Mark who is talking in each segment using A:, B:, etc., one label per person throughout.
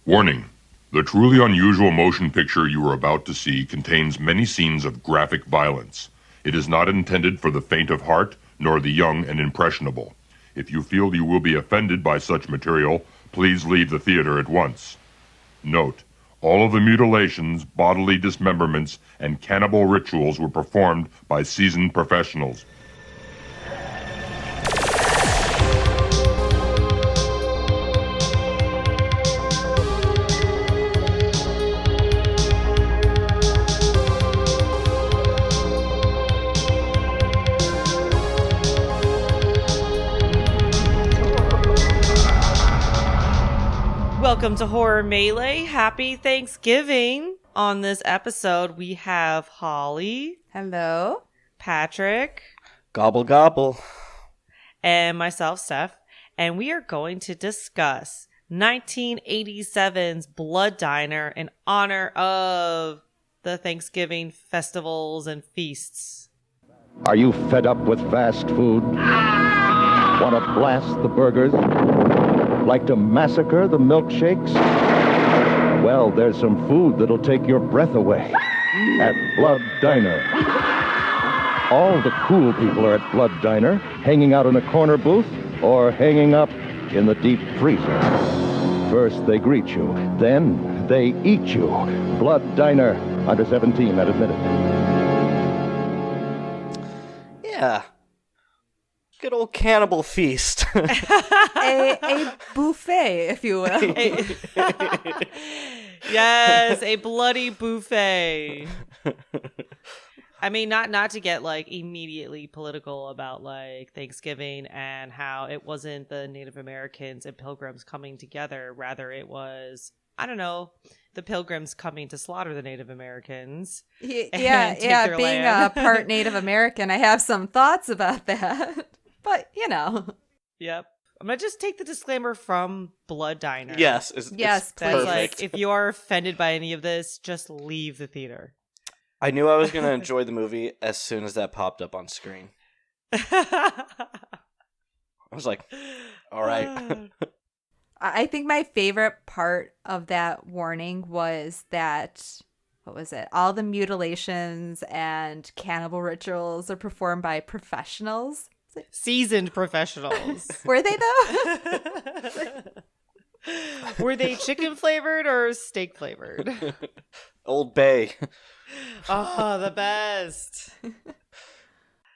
A: Warning. The truly unusual motion picture you are about to see contains many scenes of graphic violence. It is not intended for the faint of heart, nor the young and impressionable. If you feel you will be offended by such material, please leave the theater at once. Note, all of the mutilations, bodily dismemberments, and cannibal rituals were performed by seasoned professionals.
B: Welcome to Horror Melee. Happy Thanksgiving. On this episode, we have Holly.
C: Hello.
B: Patrick.
D: Gobble gobble.
B: And myself, Steph. And we are going to discuss 1987's Blood Diner in honor of the Thanksgiving festivals and feasts.
E: Are you fed up with fast food? Want to blast the burgers? Like to massacre the milkshakes? Well, there's some food that'll take your breath away at Blood Diner. All the cool people are at Blood Diner, hanging out in a corner booth or hanging up in the deep freezer. First they greet you, then they eat you. Blood Diner, under 17, not admitted.
D: Yeah. Good old cannibal feast.
C: a buffet, if you will.
B: Yes, a bloody buffet. I mean, not to get like immediately political about like Thanksgiving and how it wasn't the Native Americans and Pilgrims coming together. Rather, it was, I don't know, the Pilgrims coming to slaughter the Native Americans.
C: Yeah. Being a part Native American, I have some thoughts about that. But, you know.
B: Yep. I'm going to just take the disclaimer from Blood Diner.
D: Yes.
C: Yes,
B: That's
C: please.
B: like, if you are offended by any of this, just leave the theater.
D: I knew I was going to enjoy the movie as soon as that popped up on screen. I was like, all right.
C: I think my favorite part of that warning was that, what was it? All the mutilations and cannibal rituals are performed by professionals.
B: Seasoned professionals.
C: Were they, though?
B: Were they chicken flavored or steak flavored?
D: Old Bay.
B: Oh, the best.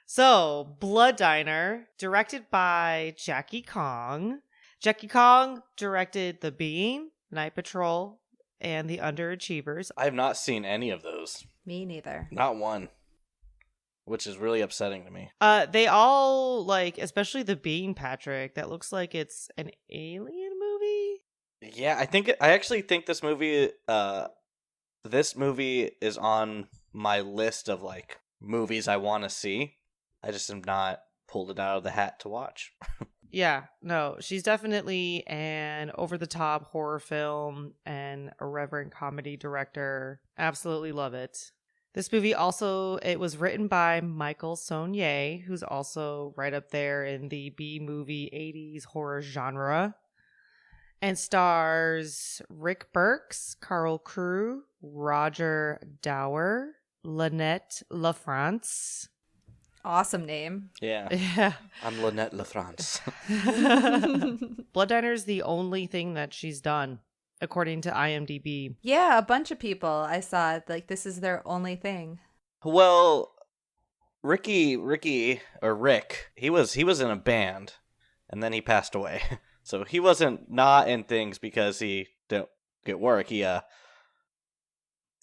B: So, Blood Diner, directed by Jackie Kong. Jackie Kong directed The Being, Night Patrol, and The Underachievers.
D: I have not seen any of those.
C: Me neither.
D: Not one. Which is really upsetting to me.
B: They all, like, especially The Being, Patrick, that looks like it's an alien movie.
D: Yeah, I actually think this movie is on my list of like movies I want to see. I just have not pulled it out of the hat to watch.
B: Yeah, no, she's definitely an over-the-top horror film and irreverent comedy director. Absolutely love it. This movie also, it was written by Michael Saunier, who's also right up there in the B-movie 80s horror genre, and stars Rick Burks, Carl Crew, Roger Dower, Lynette LaFrance.
C: Awesome name.
B: Yeah.
D: I'm Lynette LaFrance.
B: Blood Diner is the only thing that she's done, according to IMDb.
C: Yeah, a bunch of people I saw, like, this is their only thing.
D: Well, Rick, he was in a band, and then he passed away. So he wasn't not in things because he didn't get work. He got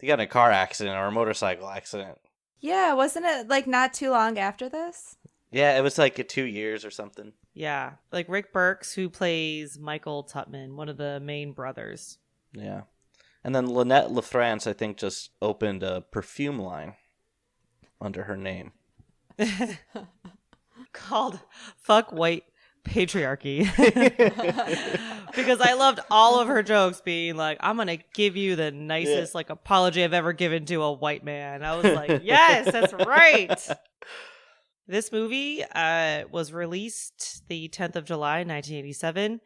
D: in a car accident or a motorcycle accident.
C: Yeah, wasn't it, like, not too long after this?
D: Yeah, it was like 2 years or something.
B: Yeah, like Rick Burks, who plays Michael Tutman, one of the main brothers.
D: Yeah. And then Lynette LaFrance, I think, just opened a perfume line under her name.
B: Called Fuck White Patriarchy. Because I loved all of her jokes being like, I'm going to give you the nicest like apology I've ever given to a white man. I was like, yes, that's right. This movie was released the 10th of July, 1987.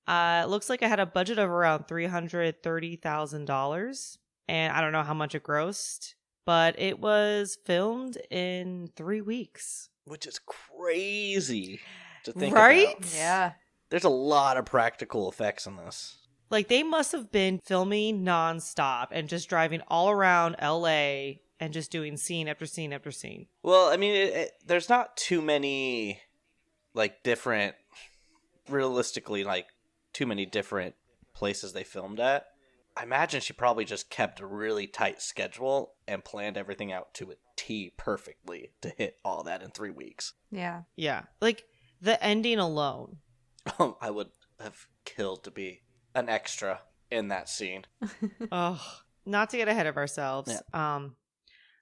B: It looks like it had a budget of around $330,000, and I don't know how much it grossed, but it was filmed in 3 weeks.
D: Which is crazy to think
B: Right?
D: about.
C: Yeah.
D: There's a lot of practical effects in this.
B: Like, they must have been filming nonstop and just driving all around LA and just doing scene after scene after scene.
D: Well, I mean, there's not too many, like, different, realistically, like, too many different places they filmed at. I imagine she probably just kept a really tight schedule and planned everything out to a T perfectly to hit all that in 3 weeks.
C: Yeah.
B: Yeah. Like, the ending alone.
D: I would have killed to be an extra in that scene.
B: Oh, not to get ahead of ourselves.
D: Yeah.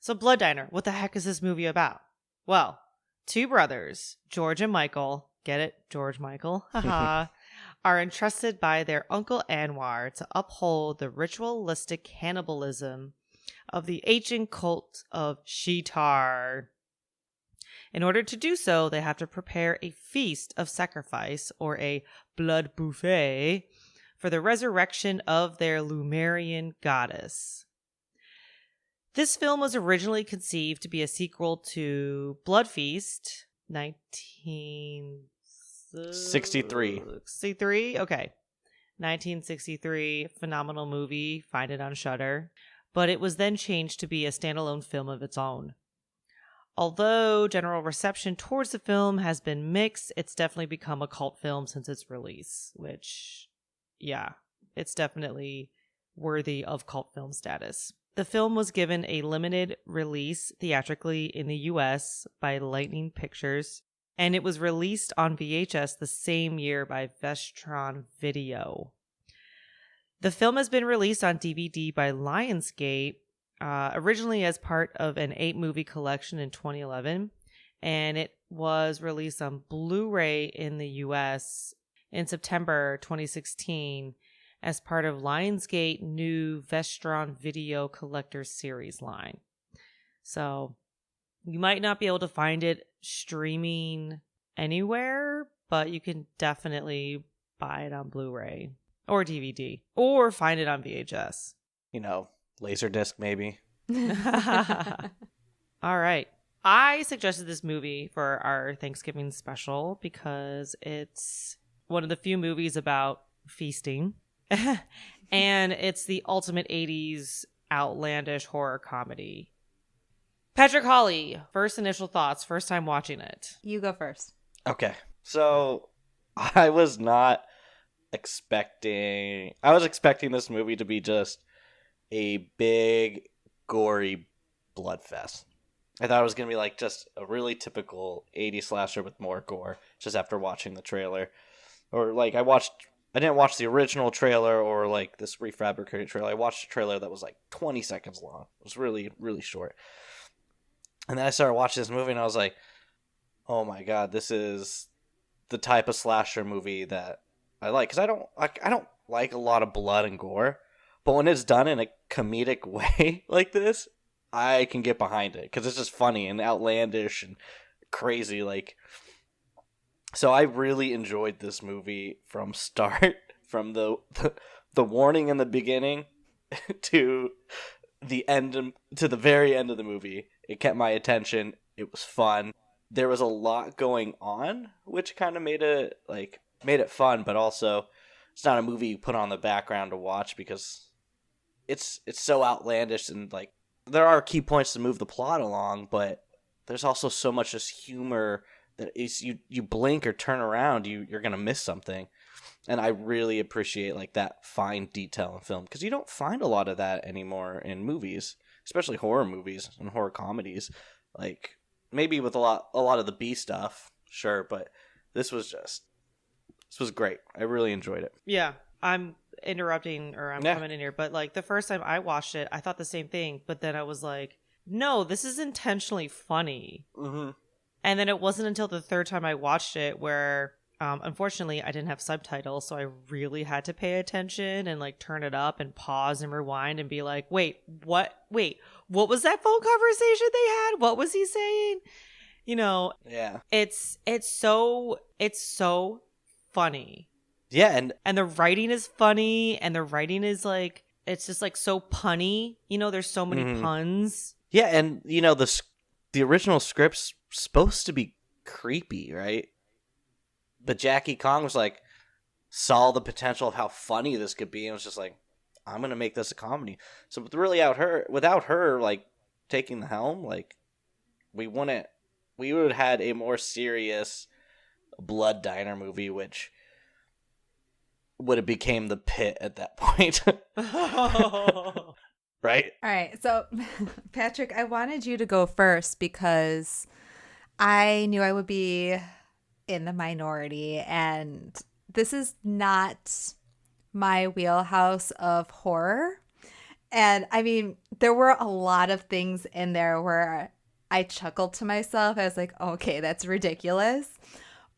B: So Blood Diner, what the heck is this movie about? Well, two brothers, George and Michael, get it? George Michael, haha, are entrusted by their uncle Anwar to uphold the ritualistic cannibalism of the ancient cult of Sheetar. In order to do so, they have to prepare a feast of sacrifice, or a blood buffet, for the resurrection of their Lemurian goddess. This film was originally conceived to be a sequel to Blood Feast,
D: 63.
B: 63? Okay. 1963, phenomenal movie. Find it on Shudder. But it was then changed to be a standalone film of its own. Although general reception towards the film has been mixed, it's definitely become a cult film since its release, which, yeah, it's definitely worthy of cult film status. The film was given a limited release theatrically in the US by Lightning Pictures, and it was released on VHS the same year by Vestron Video. The film has been released on DVD by Lionsgate, originally as part of an 8-movie collection in 2011, and it was released on Blu-ray in the US in September 2016 as part of Lionsgate new Vestron Video Collector Series line. So you might not be able to find it streaming anywhere, but you can definitely buy it on Blu-ray or DVD or find it on VHS.
D: You know, Laserdisc maybe.
B: All right. I suggested this movie for our Thanksgiving special because it's one of the few movies about feasting. And it's the ultimate 80s outlandish horror comedy. Patrick Hawley, first initial thoughts, first time watching it.
C: You go first.
D: Okay. So I was not expecting... I was expecting this movie to be just a big, gory blood fest. I thought it was going to be like just a really typical 80s slasher with more gore, just after watching the trailer. Or like I didn't watch the original trailer or like this refabricated trailer. I watched a trailer that was like 20 seconds long. It was really, really short. And then I started watching this movie and I was like, oh my god, this is the type of slasher movie that I like. Because I don't like a lot of blood and gore. But when it's done in a comedic way like this, I can get behind it. Because it's just funny and outlandish and crazy. Like, so I really enjoyed this movie from start. From the warning in the beginning to the end, to the very end of the movie. It kept my attention. It was fun. There was a lot going on, which kind of made it fun, but also it's not a movie you put on the background to watch because it's so outlandish and like there are key points to move the plot along, but there's also so much just humor that is you blink or turn around, you're gonna miss something. And I really appreciate like that fine detail in film because you don't find a lot of that anymore in movies. Especially horror movies and horror comedies. Like, maybe with a lot of the B stuff, sure, but this was great. I really enjoyed it.
B: Yeah, I'm interrupting or I'm coming in here, but like the first time I watched it, I thought the same thing, but then I was like, no, this is intentionally funny.
D: Mm-hmm.
B: And then it wasn't until the third time I watched it where, unfortunately, I didn't have subtitles, so I really had to pay attention and like turn it up and pause and rewind and be like, wait, what was that phone conversation they had? What was he saying? You know,
D: yeah,
B: it's so funny.
D: Yeah,
B: And the writing is funny, and the writing is like, it's just like so punny. You know, there's so many puns.
D: Yeah, and you know the original script's supposed to be creepy, right? But Jackie Kong was like, saw the potential of how funny this could be, and was just like, I'm gonna make this a comedy. So without her like taking the helm, like we would have had a more serious Blood Diner movie, which would have became The Pit at that point. Right?
C: All right. So, Patrick, I wanted you to go first because I knew I would be in the minority, and this is not my wheelhouse of horror. And I mean, there were a lot of things in there where I chuckled to myself. I was like, okay, that's ridiculous.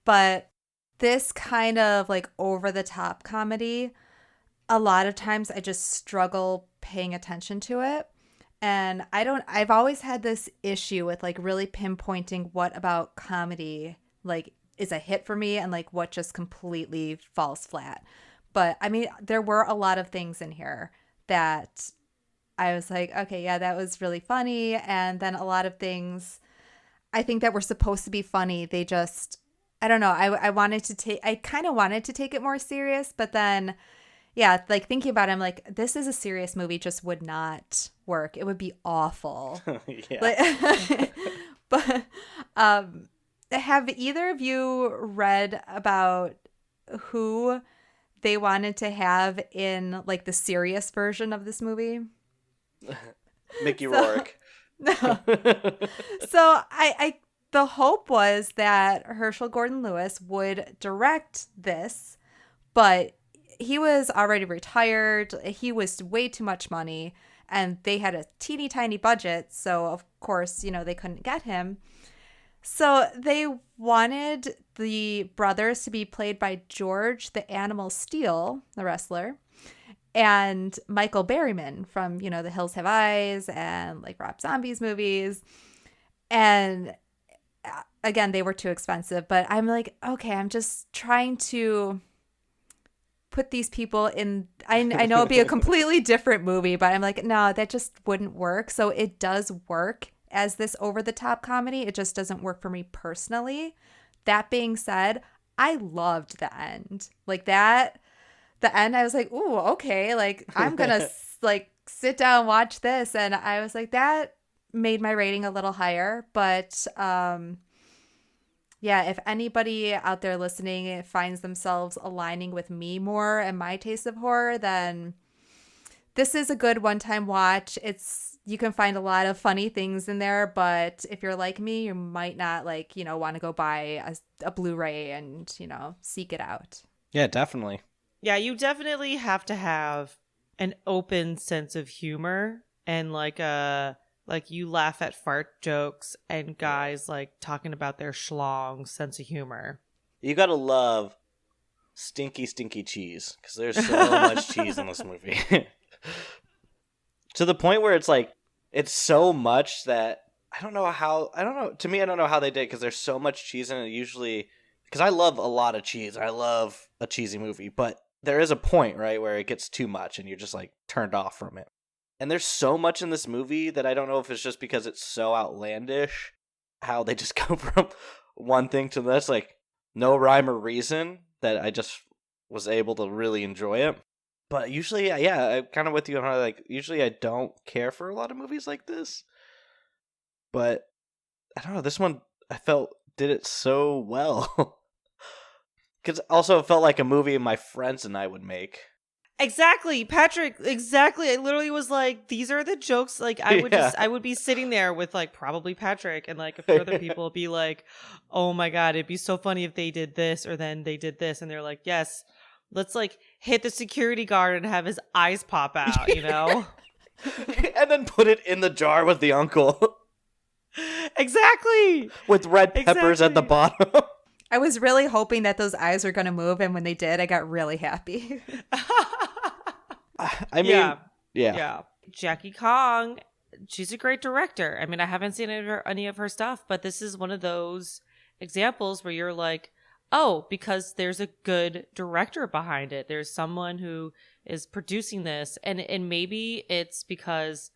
C: But this kind of like over the top comedy, a lot of times I just struggle paying attention to it. And I've always had this issue with like really pinpointing what about comedy like is a hit for me and like what just completely falls flat. But I mean, there were a lot of things in here that I was like, okay, yeah, that was really funny. And then a lot of things I think that were supposed to be funny, they just, I don't know. I kind of wanted to take it more serious, but then, yeah, like thinking about it, I'm like, this is a serious movie, just would not work. It would be awful.
D: Yeah.
C: Like, but have either of you read about who they wanted to have in like the serious version of this movie?
D: Mickey Rourke.
C: No. So I the hope was that Herschel Gordon Lewis would direct this, but he was already retired. He was way too much money, and they had a teeny tiny budget, so of course, you know, they couldn't get him. So they wanted the brothers to be played by George the Animal Steel, the wrestler, and Michael Berryman from, you know, The Hills Have Eyes and like Rob Zombie's movies. And again, they were too expensive, but I'm like, okay, I'm just trying to put these people in. I know it'd be a completely different movie, but I'm like, no, that just wouldn't work. So it does work as this over the top comedy. It just doesn't work for me personally. That being said, I loved the end. Like that, the end, I was like, ooh, okay, like I'm gonna like sit down, watch this. And I was like, that made my rating a little higher. But yeah, if anybody out there listening finds themselves aligning with me more and my taste of horror, then this is a good one-time watch. You can find a lot of funny things in there, but if you're like me, you might not like, you know, want to go buy a Blu-ray and, you know, seek it out.
D: Yeah, definitely.
B: Yeah, you definitely have to have an open sense of humor and like you laugh at fart jokes and guys like talking about their schlong sense of humor.
D: You gotta love stinky cheese, because there's so much cheese in this movie. To the point where it's like, it's so much that I don't know how they did, because there's so much cheese in it usually, because I love a lot of cheese. I love a cheesy movie, but there is a point, right, where it gets too much and you're just like turned off from it. And there's so much in this movie that I don't know if it's just because it's so outlandish how they just go from one thing to the next, like no rhyme or reason, that I just was able to really enjoy it. But usually, yeah, I'm kind of with you on how, like, usually I don't care for a lot of movies like this. But I don't know, this one I felt did it so well. Because also it felt like a movie my friends and I would make.
B: Exactly, Patrick. Exactly. I literally was like, these are the jokes. Like, I would be sitting there with like probably Patrick and like a few other people be like, oh my God, it'd be so funny if they did this or then they did this. And they're like, yes, let's like hit the security guard and have his eyes pop out, you know?
D: And then put it in the jar with the uncle.
B: Exactly.
D: With red peppers at the bottom.
C: I was really hoping that those eyes were going to move, and when they did, I got really happy.
D: I mean, yeah.
B: Jackie Kong, she's a great director. I mean, I haven't seen any of her stuff, but this is one of those examples where you're like, oh, because there's a good director behind it. There's someone who is producing this. And maybe it's because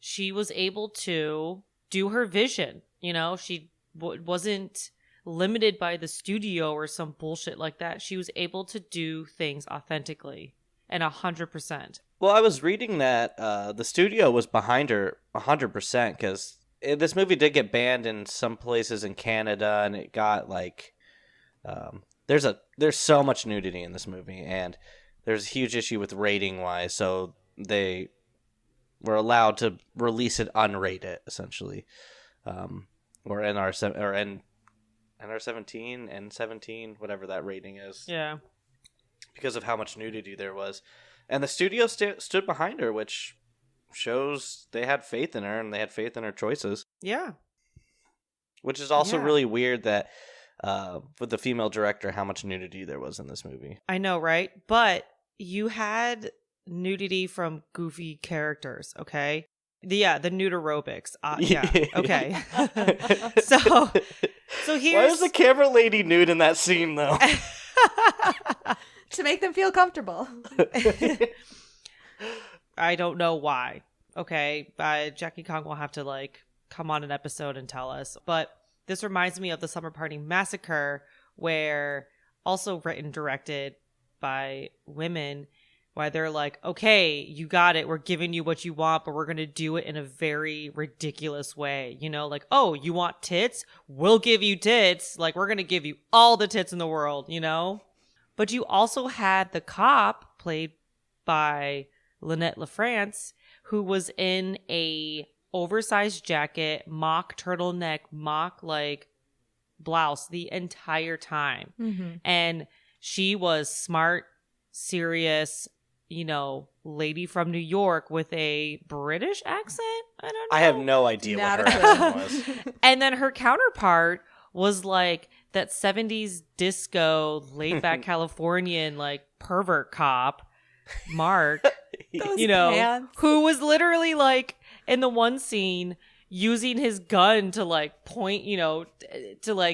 B: she was able to do her vision. You know, she wasn't limited by the studio or some bullshit like that. She was able to do things authentically and 100%.
D: Well, I was reading that the studio was behind her 100% because this movie did get banned in some places in Canada, and it got like there's so much nudity in this movie, and there's a huge issue with rating wise, so they were allowed to release it unrated essentially, or NR17 and 17, whatever that rating is.
B: Yeah,
D: because of how much nudity there was. And the studio stood behind her, which shows they had faith in her and they had faith in her choices.
B: Yeah.
D: Which is also really weird that with the female director, how much nudity there was in this movie.
B: I know, right? But you had nudity from goofy characters, okay? The nude aerobics. Yeah, okay. so here's...
D: Why is the camera lady nude in that scene, though?
C: To make them feel comfortable.
B: I don't know why. Okay, Jackie Kong will have to come on an episode and tell us. But this reminds me of the Summer Party Massacre, where also written, directed by women, why they're like, okay, you got it. We're giving you what you want, but we're going to do it in a very ridiculous way. You know, like, oh, you want tits? We'll give you tits. Like, we're going to give you all the tits in the world, you know? But you also had the cop, played by Lynette LaFrance, who was in a oversized jacket, mock turtleneck, mock blouse the entire time. Mm-hmm. And she was smart, serious, lady from New York with a British accent. I don't know.
D: I have no idea what her accent was.
B: And then her counterpart was like that 70s disco, laid back Californian, pervert cop, Mark, who was literally in the one scene using his gun to point, to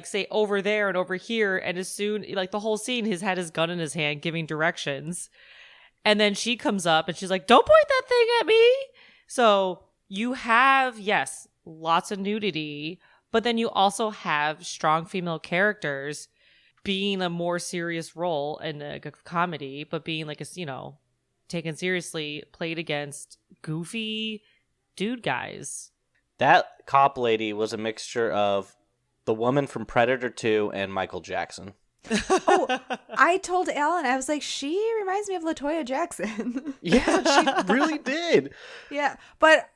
B: say over there and over here. And as soon, the whole scene, he's had his gun in his hand giving directions. And then she comes up and she's like, don't point that thing at me. So you have, yes, lots of nudity, but then you also have strong female characters being a more serious role in a comedy, but being taken seriously, played against goofy dude guys.
D: That cop lady was a mixture of the woman from Predator 2 and Michael Jackson.
C: Oh, I told Alan, I was like, she reminds me of LaToya Jackson.
D: Yeah, she really did.
C: Yeah, but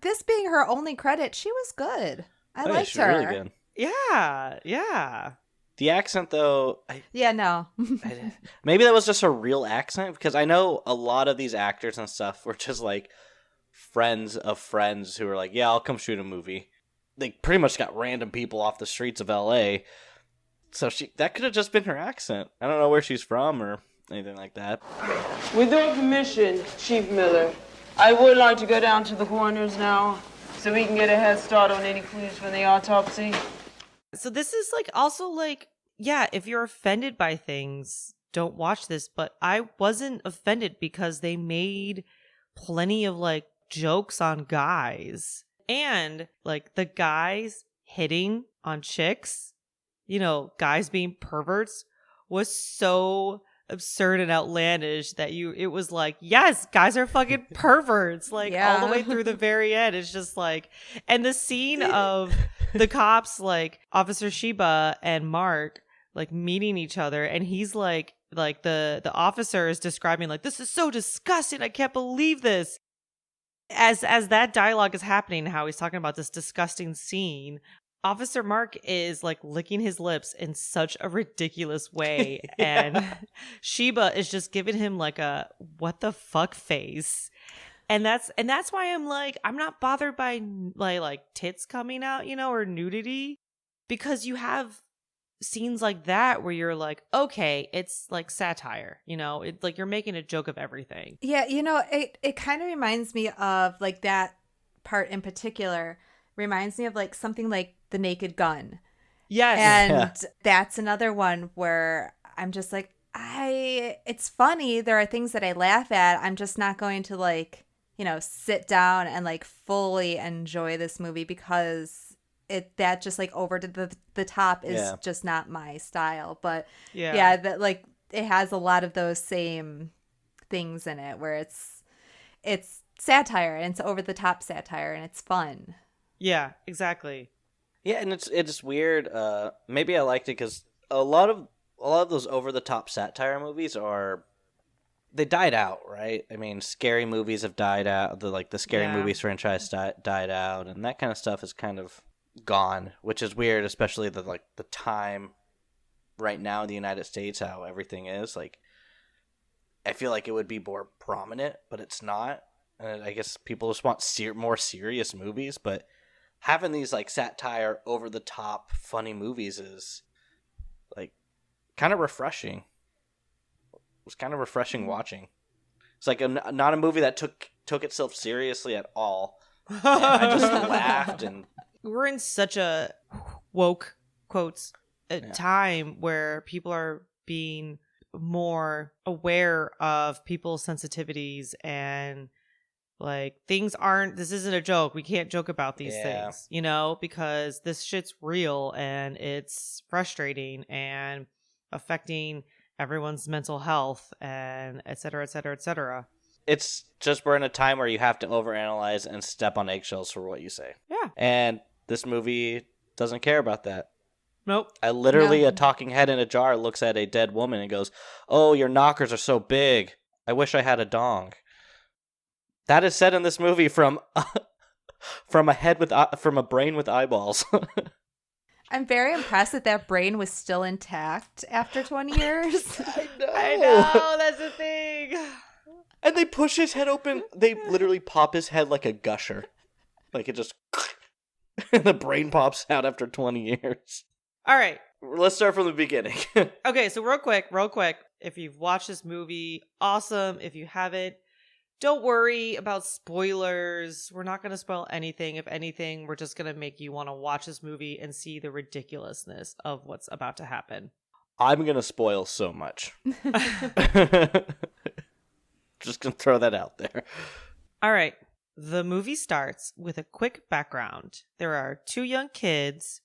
C: this being her only credit, she was good. I liked her.
D: Really good.
B: Yeah.
D: The accent, though...
C: Maybe
D: that was just her real accent, because I know a lot of these actors and stuff were just, friends of friends who were like, yeah, I'll come shoot a movie. They pretty much got random people off the streets of L.A., so that could have just been her accent. I don't know where she's from or anything like that.
F: With your permission, Chief Miller, I would like to go down to the coroner's now, so we can get a head start on any clues from the autopsy.
B: So this is also if you're offended by things, don't watch this. But I wasn't offended because they made plenty of jokes on guys and the guys hitting on chicks, guys being perverts was so absurd and outlandish that it was yes, guys are fucking perverts all the way through the very end. It's just and the scene of the cops Officer Sheba and Mark meeting each other, and he's the officer is describing this is so disgusting, I can't believe this, as that dialogue is happening, how he's talking about this disgusting scene. Officer Mark is licking his lips in such a ridiculous way. And Sheba is just giving him a what the fuck face. And that's why I'm not bothered by tits coming out, or nudity, because you have scenes like that where you're okay, it's satire, it's you're making a joke of everything.
C: Yeah. It kind of reminds me of that part in particular reminds me of something like The Naked Gun.
B: Yes.
C: And that's another one where I'm just like, it's funny. There are things that I laugh at. I'm just not going to like, sit down and like fully enjoy this movie because that just like over to the top is just not my style. But that like it has a lot of those same things in it where it's satire and it's over the top satire and it's fun.
B: Yeah, exactly.
D: Yeah, and it's weird. Maybe I liked it because a lot of those over the top satire movies they died out, right? I mean, scary movies have died out. The scary movies franchise died out, and that kind of stuff is kind of gone, which is weird, especially the time right now in the United States, how everything is. Like, I feel like it would be more prominent, but it's not. And I guess people just want more serious movies, but having these like satire, over the top, funny movies is like kind of refreshing. It was kind of refreshing watching. It's like not a movie that took itself seriously at all. And I just laughed, and
B: we're in such a woke quotes time where people are being more aware of people's sensitivities and like this isn't a joke. We can't joke about these things, because this shit's real and it's frustrating and affecting everyone's mental health and et cetera, et cetera, et cetera.
D: It's just we're in a time where you have to overanalyze and step on eggshells for what you say.
B: Yeah.
D: And this movie doesn't care about that.
B: Nope.
D: A talking head in a jar looks at a dead woman and goes, "Oh, your knockers are so big. I wish I had a dong." That is said in this movie from a brain with eyeballs.
C: I'm very impressed that brain was still intact after 20 years.
B: I know, that's the thing.
D: And they push his head open. They literally pop his head like a gusher. Like it just... and the brain pops out after 20 years.
B: All right.
D: Let's start from the beginning.
B: Okay, so real quick. If you've watched this movie, awesome. If you haven't, don't worry about spoilers. We're not going to spoil anything. If anything, we're just going to make you want to watch this movie and see the ridiculousness of what's about to happen.
D: I'm going to spoil so much. Just going to throw that out there.
B: All right. The movie starts with a quick background. There are two young kids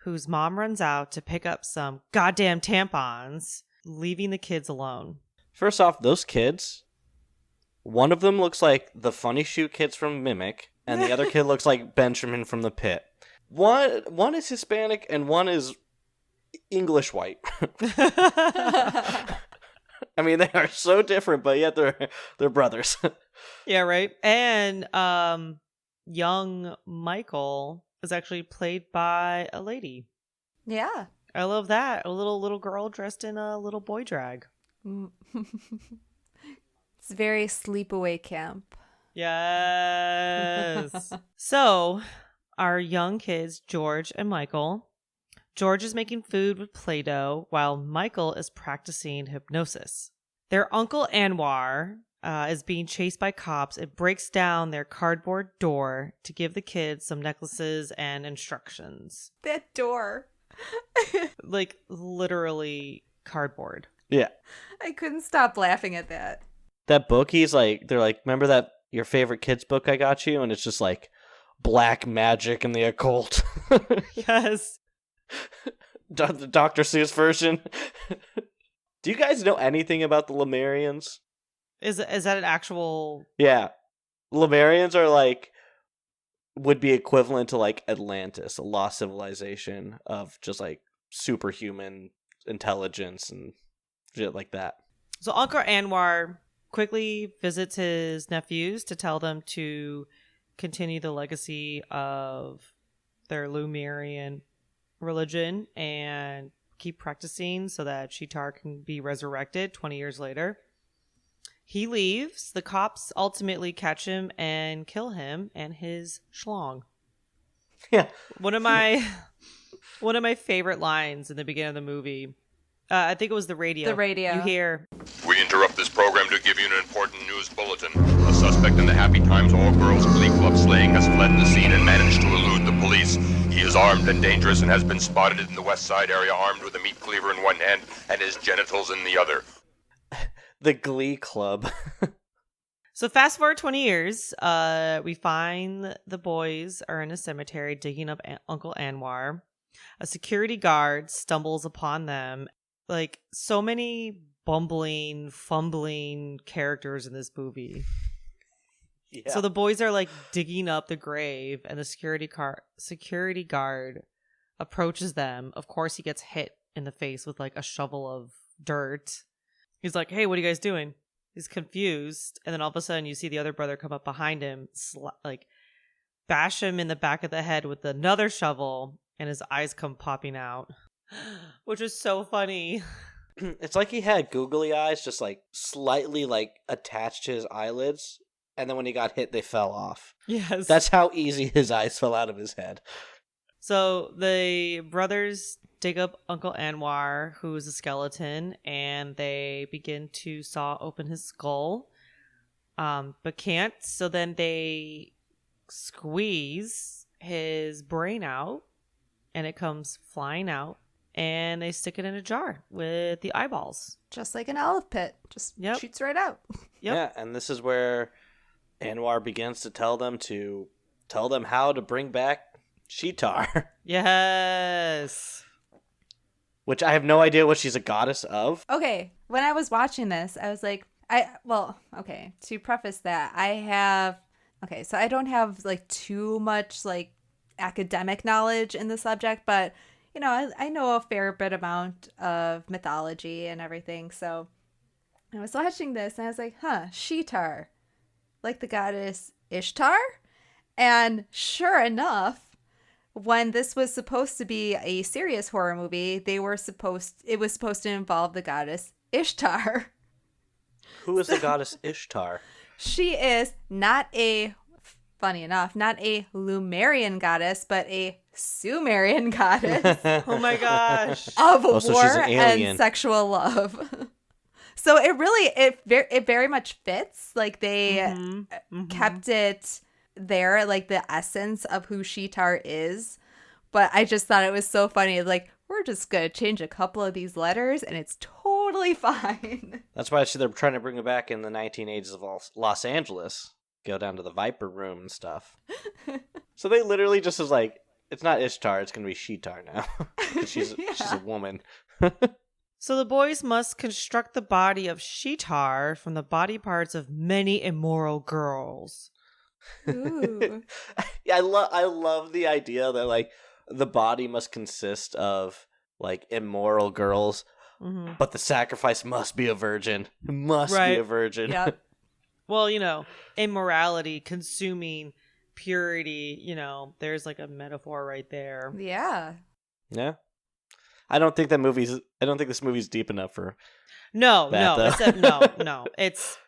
B: whose mom runs out to pick up some goddamn tampons, leaving the kids alone.
D: First off, those kids... One of them looks like the Funny Shoe kids from Mimic, and the other kid looks like Benjamin from The Pit. One is Hispanic, and one is English white. I mean, they are so different, but yet they're brothers.
B: Yeah, right. And young Michael is actually played by a lady.
C: Yeah.
B: I love that. A little girl dressed in a little boy drag.
C: It's very sleepaway camp.
B: Yes. So, our young kids, George and Michael. George is making food with Play-Doh while Michael is practicing hypnosis. Their uncle Anwar is being chased by cops. It breaks down their cardboard door to give the kids some necklaces and instructions.
C: That door.
B: Like, literally cardboard.
D: Yeah.
C: I couldn't stop laughing at that.
D: That book, they're like, remember that your favorite kid's book I got you? And it's just like black magic and the occult.
B: Yes.
D: The Dr. Seuss version. Do you guys know anything about the Lemurians?
B: Is that an actual...
D: Yeah. Lemurians are like, would be equivalent to like Atlantis, a lost civilization of just like superhuman intelligence and shit like that.
B: So Uncle Anwar quickly visits his nephews to tell them to continue the legacy of their Lemurian religion and keep practicing so that Sheetar can be resurrected 20 years later. He leaves. The cops ultimately catch him and kill him and his schlong.
D: Yeah.
B: One of my favorite lines in the beginning of the movie. I think it was the radio.
C: The radio.
B: You hear...
A: We interrupt this program to give you an important news bulletin. A suspect in the Happy Times all-girls glee club slaying has fled the scene and managed to elude the police. He is armed and dangerous and has been spotted in the West Side area armed with a meat cleaver in one hand and his genitals in the other.
D: The Glee Club.
B: So fast forward 20 years, we find the boys are in a cemetery digging up Uncle Anwar. A security guard stumbles upon them. Like, so many bumbling, fumbling characters in this movie.
D: Yeah.
B: So the boys are like digging up the grave, and the security guard approaches them. Of course, he gets hit in the face with like a shovel of dirt. He's like, "Hey, what are you guys doing?" He's confused, and then all of a sudden, you see the other brother come up behind him, bash him in the back of the head with another shovel, and his eyes come popping out, which is so funny.
D: It's like he had googly eyes, just like slightly like attached to his eyelids, and then when he got hit, they fell off.
B: Yes,
D: That's how easy his eyes fell out of his head.
B: So the brothers dig up Uncle Anwar, who is a skeleton, and they begin to saw open his skull, but can't. So then they squeeze his brain out, and it comes flying out, and they stick it in a jar with the eyeballs.
C: Just like an olive pit. Just shoots right out.
B: Yep.
D: Yeah, and this is where Anwar begins to tell them how to bring back Sheetar.
B: Yes.
C: Which
D: I have no idea what she's a goddess of.
C: Okay, when I was watching this, I was like, to preface that, so I don't have like too much like academic knowledge in the subject, but you know, I know a fair bit amount of mythology and everything. So I was watching this and I was like, Sheetar, like the goddess Ishtar? And sure enough, when this was supposed to be a serious horror movie, it was supposed to involve the goddess Ishtar.
D: Who is the goddess Ishtar?
C: She is funny enough, not a Lumerian goddess, but a Sumerian goddess.
B: Oh my gosh.
C: Of
D: so
C: war
D: she's an alien.
C: and sexual love. So it very much fits. Like they kept it there, like the essence of who Sheetar is. But I just thought it was so funny. Like, we're just going to change a couple of these letters and it's totally fine.
D: That's why they're trying to bring it back in the 1980s of Los Angeles. Go down to the Viper Room and stuff. So they literally just was like, it's not Ishtar, it's going to be Sheetar now. She's a woman.
B: So the boys must construct the body of Sheetar from the body parts of many immoral girls.
C: Ooh.
D: Yeah, I love the idea that like the body must consist of like immoral girls, but the sacrifice must be a virgin. It must be a virgin.
C: Yep.
B: Well, you know, immorality, consuming purity, you know, there's like a metaphor right there.
C: Yeah.
D: Yeah. I don't think this movie's deep enough for
B: No. It's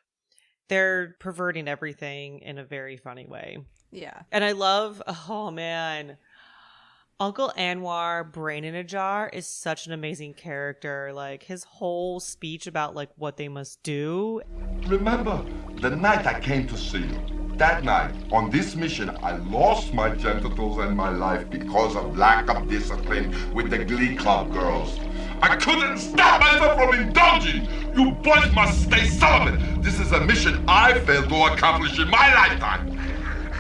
B: they're perverting everything in a very funny way.
C: Yeah.
B: And I love, oh man, Uncle Anwar, brain in a jar, is such an amazing character. Like his whole speech about like what they must do.
G: Remember the night I came to see you? That night, on this mission, I lost my genitals and my life because of lack of discipline with the Glee Club girls. I couldn't stop myself from indulging. You boys must stay celibate. This is a mission I failed to accomplish in my lifetime.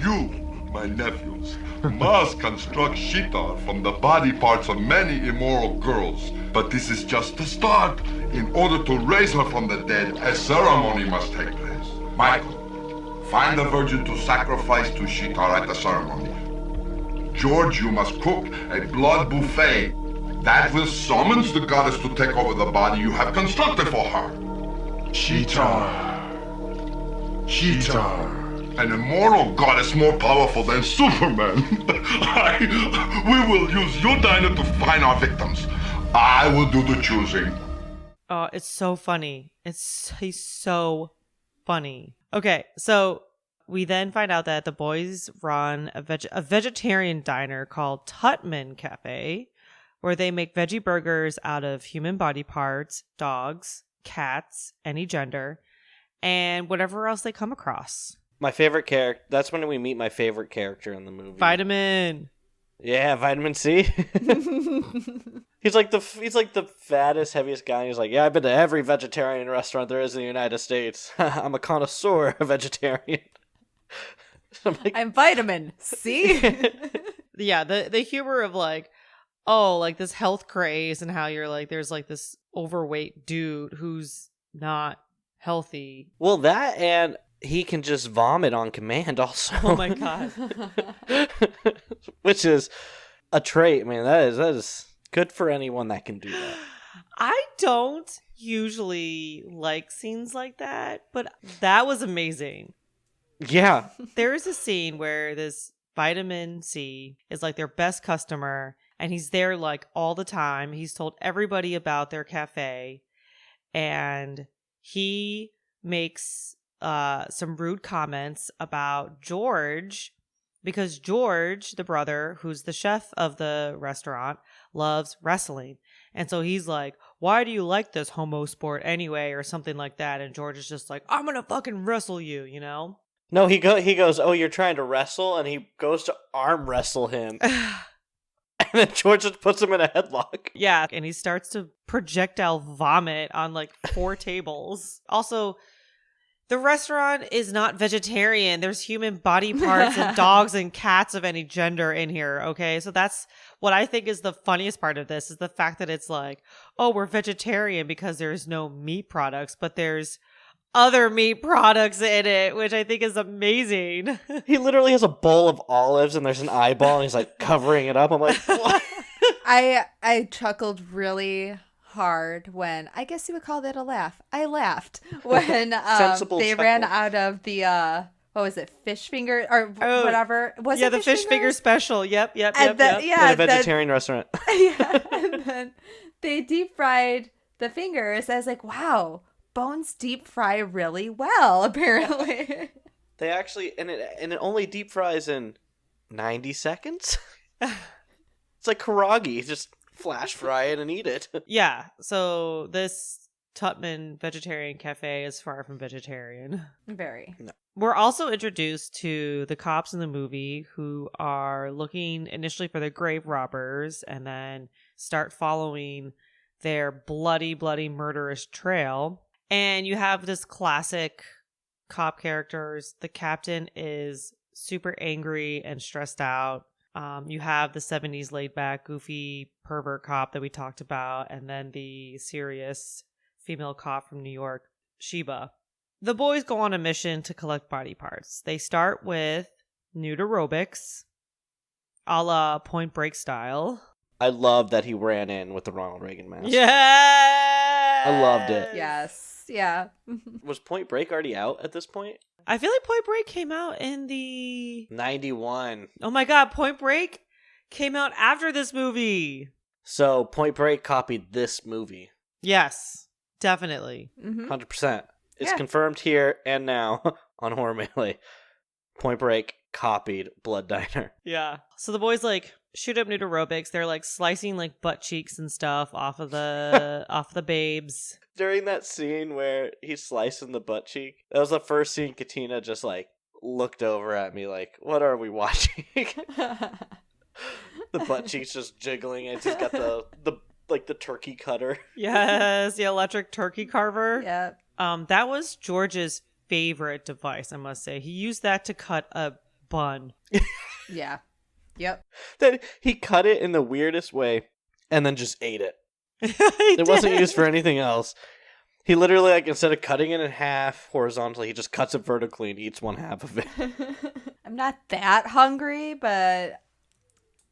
G: You, my nephews, must construct Sheetar from the body parts of many immoral girls. But this is just the start. In order to raise her from the dead, a ceremony must take place. Michael, find a virgin to sacrifice to Sheetar at the ceremony. George, you must cook a blood buffet. That will summons the goddess to take over the body you have constructed for her. Sheetar. An immortal goddess more powerful than Superman. We will use your diner to find our victims. I will do the choosing.
B: Oh, it's so funny. He's so funny. Okay, so we then find out that the boys run a vegetarian diner called Tutman Cafe, where they make veggie burgers out of human body parts, dogs, cats, any gender, and whatever else they come across.
D: My favorite character. That's when we meet my favorite character in the movie.
B: Vitamin.
D: Yeah, vitamin C. He's like the fattest, heaviest guy. And he's like, yeah, I've been to every vegetarian restaurant there is in the United States. I'm a connoisseur vegetarian.
C: I'm vitamin C.
B: Yeah, the humor of like, oh, like this health craze and how you're like, there's like this overweight dude who's not healthy.
D: Well, that and he can just vomit on command also.
B: Oh my god.
D: Which is a trait, man. That is good for anyone that can do that.
B: I don't usually like scenes like that, but that was amazing.
D: Yeah.
B: There is a scene where this vitamin C is like their best customer and he's there like all the time. He's told everybody about their cafe and he makes some rude comments about George because George, the brother, who's the chef of the restaurant, loves wrestling. And so he's like, why do you like this homo sport anyway? Or something like that. And George is just like, I'm going to fucking wrestle you, you know?
D: No, he goes, oh, you're trying to wrestle? And he goes to arm wrestle him. And then George just puts him in a headlock.
B: Yeah, and he starts to projectile vomit on like 4 tables. Also, the restaurant is not vegetarian. There's human body parts and dogs and cats of any gender in here, okay? So that's what I think is the funniest part of this is the fact that it's like, oh, we're vegetarian because there's no meat products, but there's other meat products in it, which I think is amazing.
D: He literally has a bowl of olives and there's an eyeball and he's like covering it up. I'm like, what?
C: I chuckled really hard when, I guess you would call that a laugh. I laughed when they ran out of the what was it, fish finger or whatever? Was it
B: the fish finger special? Yep.
C: Yeah,
D: at a vegetarian restaurant.
C: Yeah, and then they deep fried the fingers. I was like, wow, bones deep fry really well. Apparently,
D: they actually and it only deep fries in 90 seconds. It's like karagi, just flash fry it and eat it.
B: Yeah, so this Tutman Vegetarian Cafe is far from vegetarian.
C: Very.
D: No.
B: We're also introduced to the cops in the movie who are looking initially for the grave robbers and then start following their bloody, murderous trail. And you have this classic cop characters. The captain is super angry and stressed out. You have the 70s laid back, goofy pervert cop that we talked about, and then the serious female cop from New York, Sheba. The boys go on a mission to collect body parts. They start with nude aerobics, a la Point Break style.
D: I love that he ran in with the Ronald Reagan mask.
B: Yeah,
D: I loved it.
C: Yes. Yeah.
D: Was Point Break already out at this point?
B: I feel like Point Break came out in the
D: 91.
B: Oh my god, Point Break came out after this movie.
D: So Point Break copied this movie.
B: Yes, definitely.
D: 100%. It's confirmed here and now on Horror Melee. Point Break copied Blood Diner.
B: Yeah. So the boys like shoot up nude aerobics. They're like slicing like butt cheeks and stuff off of the off the babes.
D: During that scene where he's slicing the butt cheek, that was the first scene Katina just like looked over at me like, what are we watching? The butt cheeks just jiggling and he's got the turkey cutter.
B: Yes, the electric turkey carver.
C: Yeah.
B: That was George's favorite device, I must say. He used that to cut a bun.
C: Yeah. Yep.
D: Then he cut it in the weirdest way and then just ate it.
B: It
D: wasn't used for anything else. He literally, like, instead of cutting it in half horizontally, he just cuts it vertically and eats one half of it.
C: I'm not that hungry, but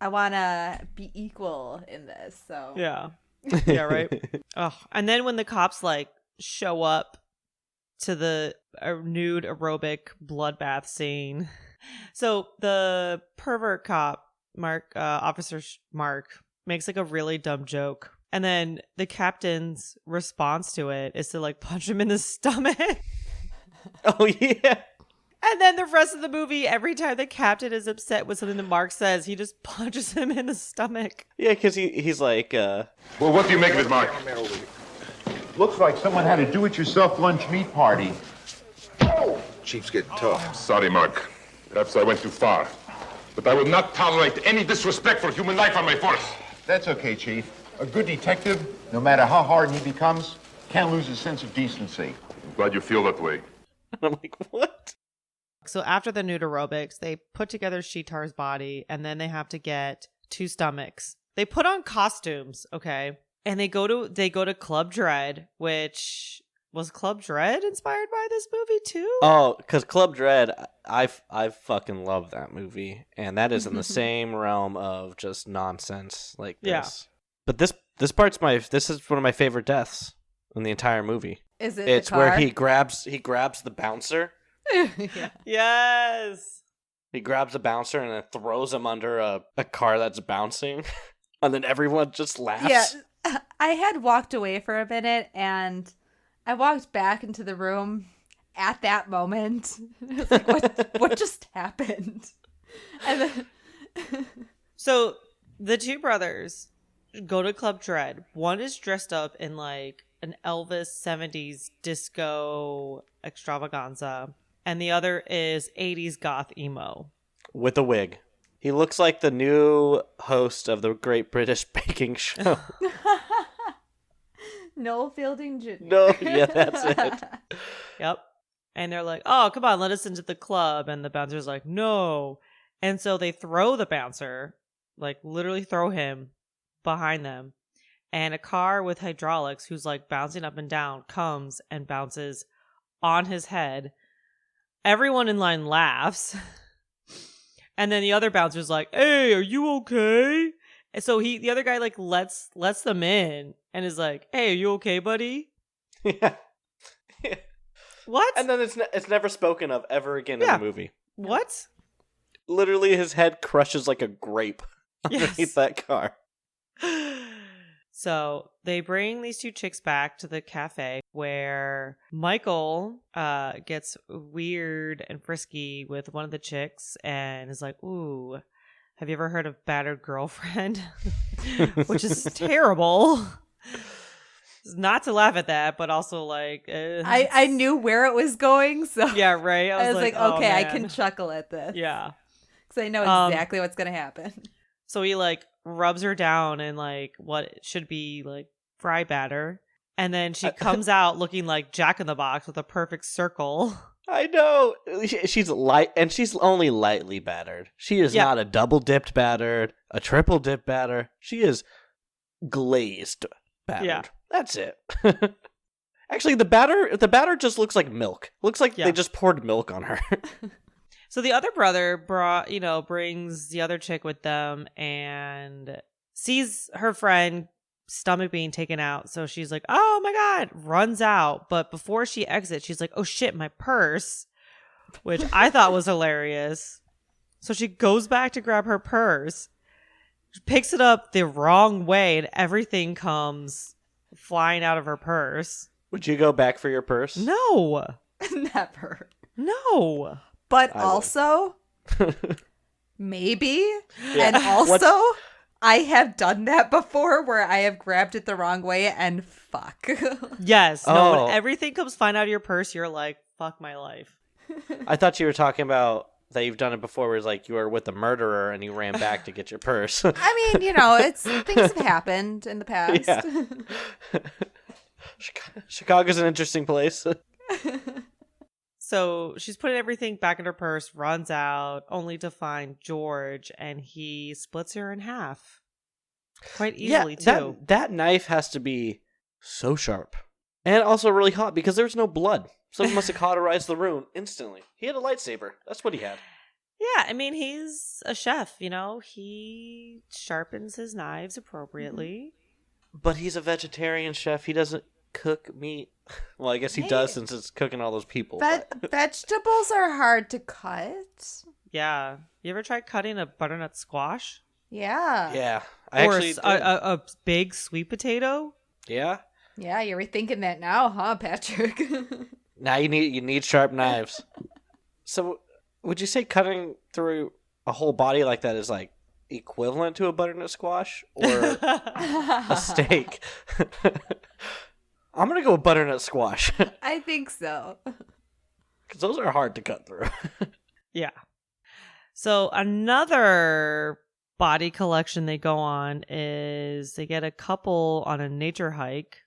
C: I want to be equal in this, so.
B: Yeah. Yeah, right? Oh, and then when the cops, like, show up to the nude aerobic bloodbath scene. So the pervert cop, Officer Mark, makes, like, a really dumb joke. And then the captain's response to it is to like punch him in the stomach.
D: Oh, yeah.
B: And then the rest of the movie, every time the captain is upset with something that Mark says, he just punches him in the stomach.
D: Yeah, because he's like,
A: Well, what do you make of it, Mark?
H: Looks like someone had a do-it-yourself lunch meat party.
G: Chief's getting tough.
A: Sorry, Mark. Perhaps I went too far. But I will not tolerate any disrespect for human life on my force.
H: That's okay, Chief. A good detective, no matter how hard he becomes, can't lose his sense of decency.
A: I'm glad you feel that way.
D: I'm like, what?
B: So after the nude aerobics, they put together Sheetar's body, and then they have to get 2 stomachs. They put on costumes, okay, and they go to Club Dread, which was Club Dread inspired by this movie too?
D: Oh, because Club Dread, I fucking love that movie, and that is in the same realm of just nonsense like this.
B: Yeah.
D: But this part's this is one of my favorite deaths in the entire movie.
C: Is it?
D: It's
C: the car?
D: where he grabs the bouncer.
C: Yeah.
B: Yes.
D: He grabs the bouncer and then throws him under a car that's bouncing, and then everyone just laughs.
C: Yeah, I had walked away for a minute, and I walked back into the room at that moment. I was like, what just happened? And then
B: So the 2 brothers go to Club Dread. One is dressed up in like an Elvis 70s disco extravaganza, and the other is 80s goth emo.
D: With a wig. He looks like the new host of the Great British Baking Show.
C: Noel Fielding Jr.
D: No, yeah, that's it.
B: Yep. And they're like, oh, come on, let us into the club. And the bouncer's like, no. And so they throw the bouncer, like literally throw him behind them. And a car with hydraulics who's like bouncing up and down comes and bounces on his head. Everyone in line laughs. And then the other bouncer's like, hey, are you okay? And so the other guy like lets them in and is like, hey, are you okay, buddy?
D: Yeah.
B: What?
D: And then it's never spoken of ever again in the movie.
B: What?
D: Literally, his head crushes like a grape underneath that car.
B: So they bring these 2 chicks back to the cafe where Michael gets weird and frisky with one of the chicks and is like, ooh, have you ever heard of battered girlfriend? Which is terrible. Not to laugh at that, but also like...
C: I knew where it was going, so...
B: Yeah, right?
C: I was like,
B: oh,
C: okay, I
B: man.
C: can chuckle at this.
B: Yeah.
C: Because I know exactly what's going to happen.
B: So he like rubs her down in like what should be like fry batter. And then she comes out looking like Jack in the Box with a perfect circle.
D: I know. She's light, and she's only lightly battered. She is not a double dipped battered, a triple dip batter. She is glazed battered.
B: Yeah.
D: That's it. Actually, the batter just looks like milk. Looks like they just poured milk on her.
B: So the other brother brings the other chick with them and sees her friend stomach being taken out. So she's like, oh my God, runs out. But before she exits, she's like, oh shit, my purse, which I thought was hilarious. So she goes back to grab her purse, picks it up the wrong way, and everything comes flying out of her purse.
D: Would you go back for your purse?
B: No.
C: Never.
B: No.
C: But also, maybe. Yeah. And also, I have done that before where I have grabbed it the wrong way and fuck.
B: Yes. No, when everything comes flying out of your purse, you're like, fuck my life.
D: I thought you were talking about that you've done it before where it's like you were with a murderer and you ran back to get your purse.
C: I mean, things have happened in the past.
D: Yeah. Chicago's an interesting place.
B: So she's putting everything back in her purse, runs out, only to find George, and he splits her in half. Quite easily, too.
D: That knife has to be so sharp. And also really hot because there's no blood. Someone must have cauterized the wound instantly. He had a lightsaber. That's what he had.
B: Yeah, I mean, he's a chef, He sharpens his knives appropriately.
D: But he's a vegetarian chef. He doesn't cook meat. Well, I guess he does since it's cooking all those people.
C: Vegetables are hard to cut.
B: Yeah. You ever tried cutting a butternut squash?
C: Yeah.
D: Yeah.
B: Or a big sweet potato?
D: Yeah.
C: Yeah, you're rethinking that now, huh, Patrick?
D: Now you need sharp knives. So, would you say cutting through a whole body like that is like equivalent to a butternut squash or a steak? I'm gonna go with butternut squash.
C: I think so.
D: Because those are hard to cut through.
B: Yeah. So another body collection they go on is they get a couple on a nature hike.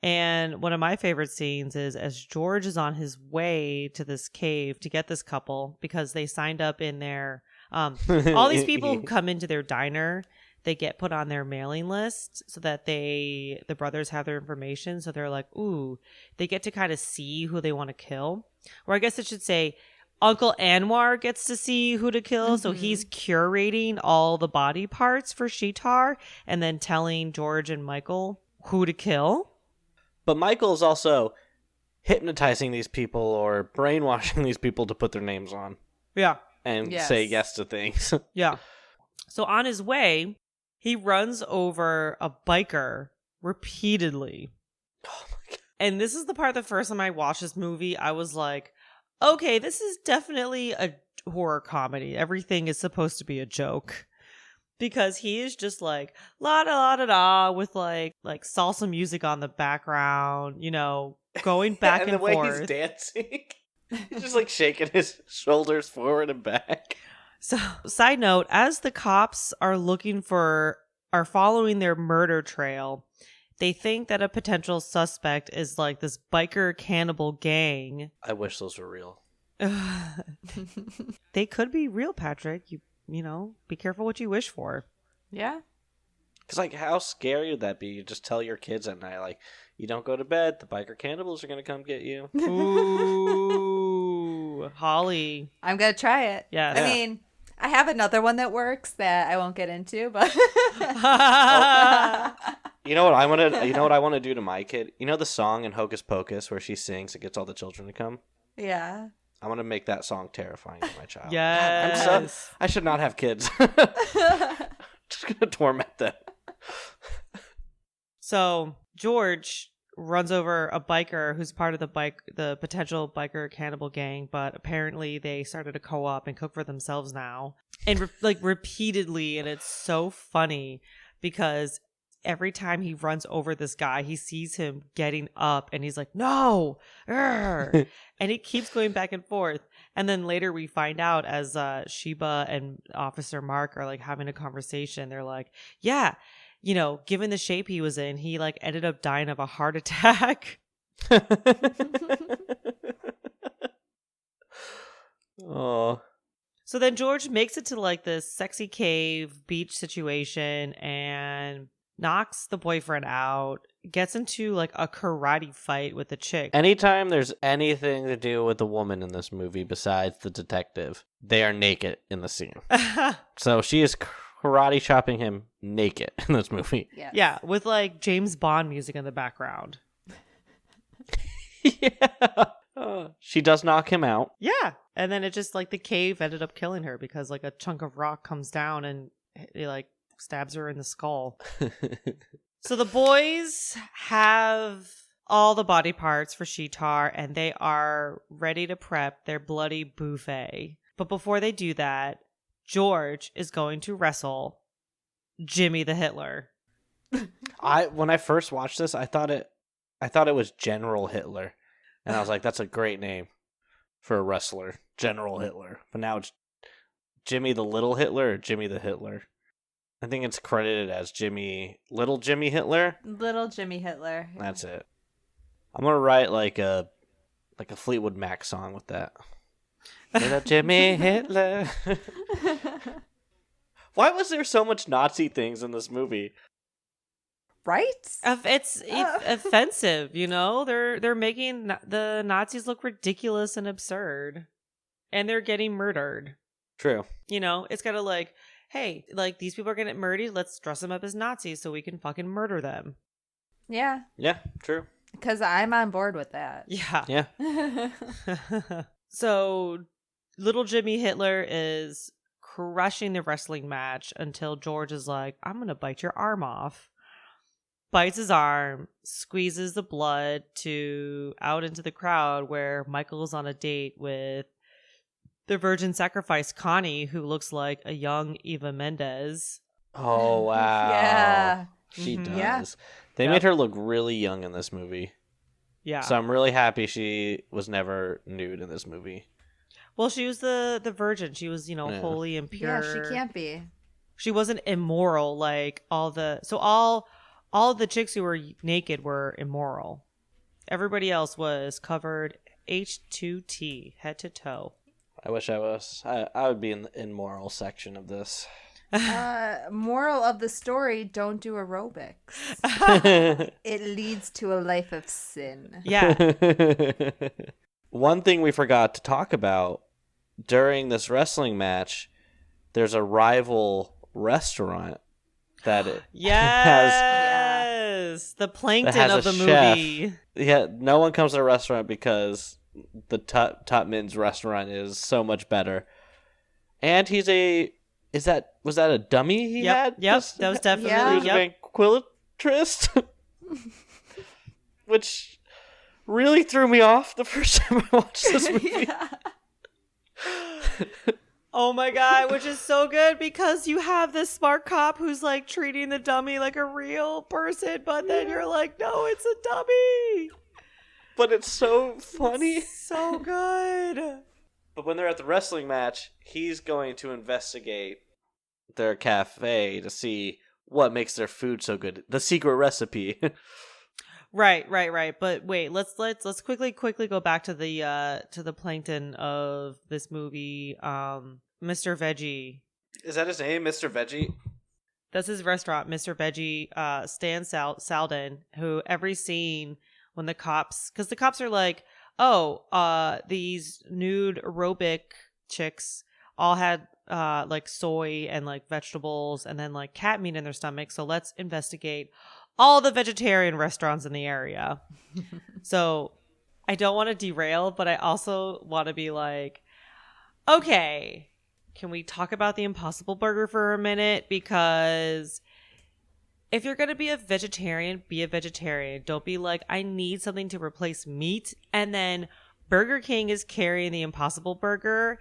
B: And one of my favorite scenes is as George is on his way to this cave to get this couple because they signed up in their all these people who come into their diner, they get put on their mailing list so that the brothers have their information. So they're like, ooh, they get to kind of see who they want to kill. Or I guess it should say Uncle Anwar gets to see who to kill. So he's curating all the body parts for Sheetar and then telling George and Michael who to kill.
D: But Michael's also hypnotizing these people or brainwashing these people to put their names on.
B: Yeah.
D: And say yes to things.
B: Yeah. So on his way, he runs over a biker repeatedly.
D: Oh my God.
B: And this is the part the first time I watched this movie, I was like, okay, this is definitely a horror comedy. Everything is supposed to be a joke. Because he is just like la da la da da with like salsa music on the background, you know, going back and
D: the way
B: forth.
D: he's dancing, he's just like shaking his shoulders forward and back.
B: So, side note: as the cops are following their murder trail, they think that a potential suspect is like this biker cannibal gang.
D: I wish those were real.
B: They could be real, Patrick. You know, be careful what you wish for.
C: Yeah.
D: Because, like, how scary would that be? You just tell your kids at night, like, you don't go to bed, the biker cannibals are going to come get you.
B: Ooh, Holly.
C: I'm going to try it.
B: Yes.
C: I mean, I have another one that works that I won't get into, but...
D: You know what I want to do to my kid? You know the song in Hocus Pocus where she sings and gets all the children to come?
C: Yeah.
D: I want to make that song terrifying to my child.
B: Yes.
D: I should not have kids. Just going to torment them.
B: So George runs over a biker who's part of the potential biker cannibal gang, but apparently they started a co-op and cook for themselves now, and repeatedly, and it's so funny because every time he runs over this guy, he sees him getting up and he's like, no, and he keeps going back and forth. And then later we find out as Sheba and Officer Mark are like having a conversation, they're like, yeah, you know, given the shape he was in, he like ended up dying of a heart attack.
D: Oh.
B: So then George makes it to like this sexy cave beach situation and knocks the boyfriend out, gets into like a karate fight with the chick.
D: Anytime there's anything to do with the woman in this movie besides the detective, they are naked in the scene. So she is karate chopping him naked in this movie.
C: Yes.
B: Yeah, with like James Bond music in the background.
D: Yeah. She does knock him out.
B: Yeah. And then it just like the cave ended up killing her because like a chunk of rock comes down and it like stabs her in the skull. So the boys have all the body parts for Sheetar and they are ready to prep their bloody buffet. But before they do that, George is going to wrestle Jimmy the Hitler.
D: When I first watched this, I thought it was General Hitler. And I was like, that's a great name for a wrestler, General Hitler. But now it's Jimmy the Little Hitler or Jimmy the Hitler. I think it's credited as Little Jimmy Hitler.
C: Little Jimmy Hitler. Yeah.
D: That's it. I'm gonna write like a Fleetwood Mac song with that. Little Jimmy Hitler. Why was there so much Nazi things in this movie?
C: Right?
B: It's offensive, you know? They're making the Nazis look ridiculous and absurd. And they're getting murdered.
D: True.
B: You know, it's kind of like, hey, like these people are getting murdered. Let's dress them up as Nazis so we can fucking murder them.
C: Yeah.
D: Yeah, true.
C: Because I'm on board with that.
B: Yeah.
D: Yeah.
B: So little Jimmy Hitler is crushing the wrestling match until George is like, I'm going to bite your arm off. Bites his arm, squeezes the blood out into the crowd where Michael is on a date with the virgin sacrifice Connie, who looks like a young Eva Mendes.
D: Oh, wow.
C: Yeah.
D: She does.
C: Yeah.
D: They made her look really young in this movie.
B: Yeah.
D: So I'm really happy she was never nude in this movie.
B: Well, she was the virgin. She was, holy and pure.
C: Yeah, she can't be.
B: She wasn't immoral like all the chicks who were naked were immoral. Everybody else was covered H2T, head to toe.
D: I wish I was. I would be in the immoral section of this.
C: Moral of the story, don't do aerobics. It leads to a life of sin.
B: Yeah.
D: One thing we forgot to talk about during this wrestling match, there's a rival restaurant that it
B: yes, the plankton of the movie.
D: Yeah, no one comes to the restaurant because the Top Min's restaurant is so much better. And was that a dummy he had?
B: Yep, that was definitely
D: a ventriloquist, which really threw me off the first time I watched this movie.
B: Oh my god, which is so good because you have this smart cop who's like treating the dummy like a real person, but then you're like, no, it's a dummy.
D: But it's so funny.
B: It's so good.
D: But when they're at the wrestling match, he's going to investigate their cafe to see what makes their food so good. The secret recipe.
B: Right. But wait, let's quickly go back to the plankton of this movie. Mr. Veggie.
D: Is that his name, Mr. Veggie?
B: That's his restaurant, Mr. Veggie. Stan Salden, who every scene when the cops are like, oh, these nude aerobic chicks all had like soy and like vegetables and then like cat meat in their stomach. So let's investigate all the vegetarian restaurants in the area. So I don't want to derail, but I also want to be like, okay, can we talk about the Impossible Burger for a minute? Because if you're going to be a vegetarian, be a vegetarian. Don't be like, I need something to replace meat. And then Burger King is carrying the Impossible Burger.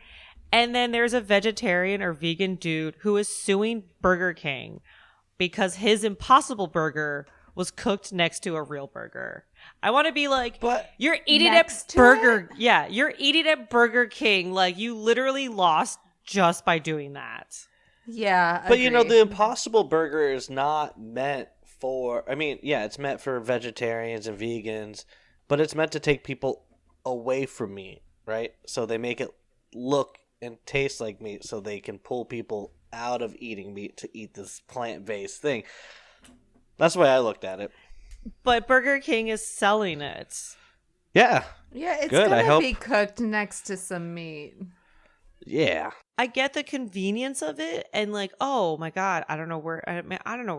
B: And then there's a vegetarian or vegan dude who is suing Burger King because his Impossible Burger was cooked next to a real burger. I want to be like, but you're eating at Burger. Yeah, you're eating at Burger King. Like, you literally lost just by doing that.
C: Yeah,
D: but the Impossible Burger is not meant for. I mean, yeah, it's meant for vegetarians and vegans, but it's meant to take people away from meat, right? So they make it look and taste like meat, so they can pull people out of eating meat to eat this plant-based thing. That's the way I looked at it.
B: But Burger King is selling it.
D: Yeah.
C: Yeah, it's
D: good.
C: gonna be cooked next to some meat.
D: Yeah.
B: I get the convenience of it and like, oh my God, I don't know where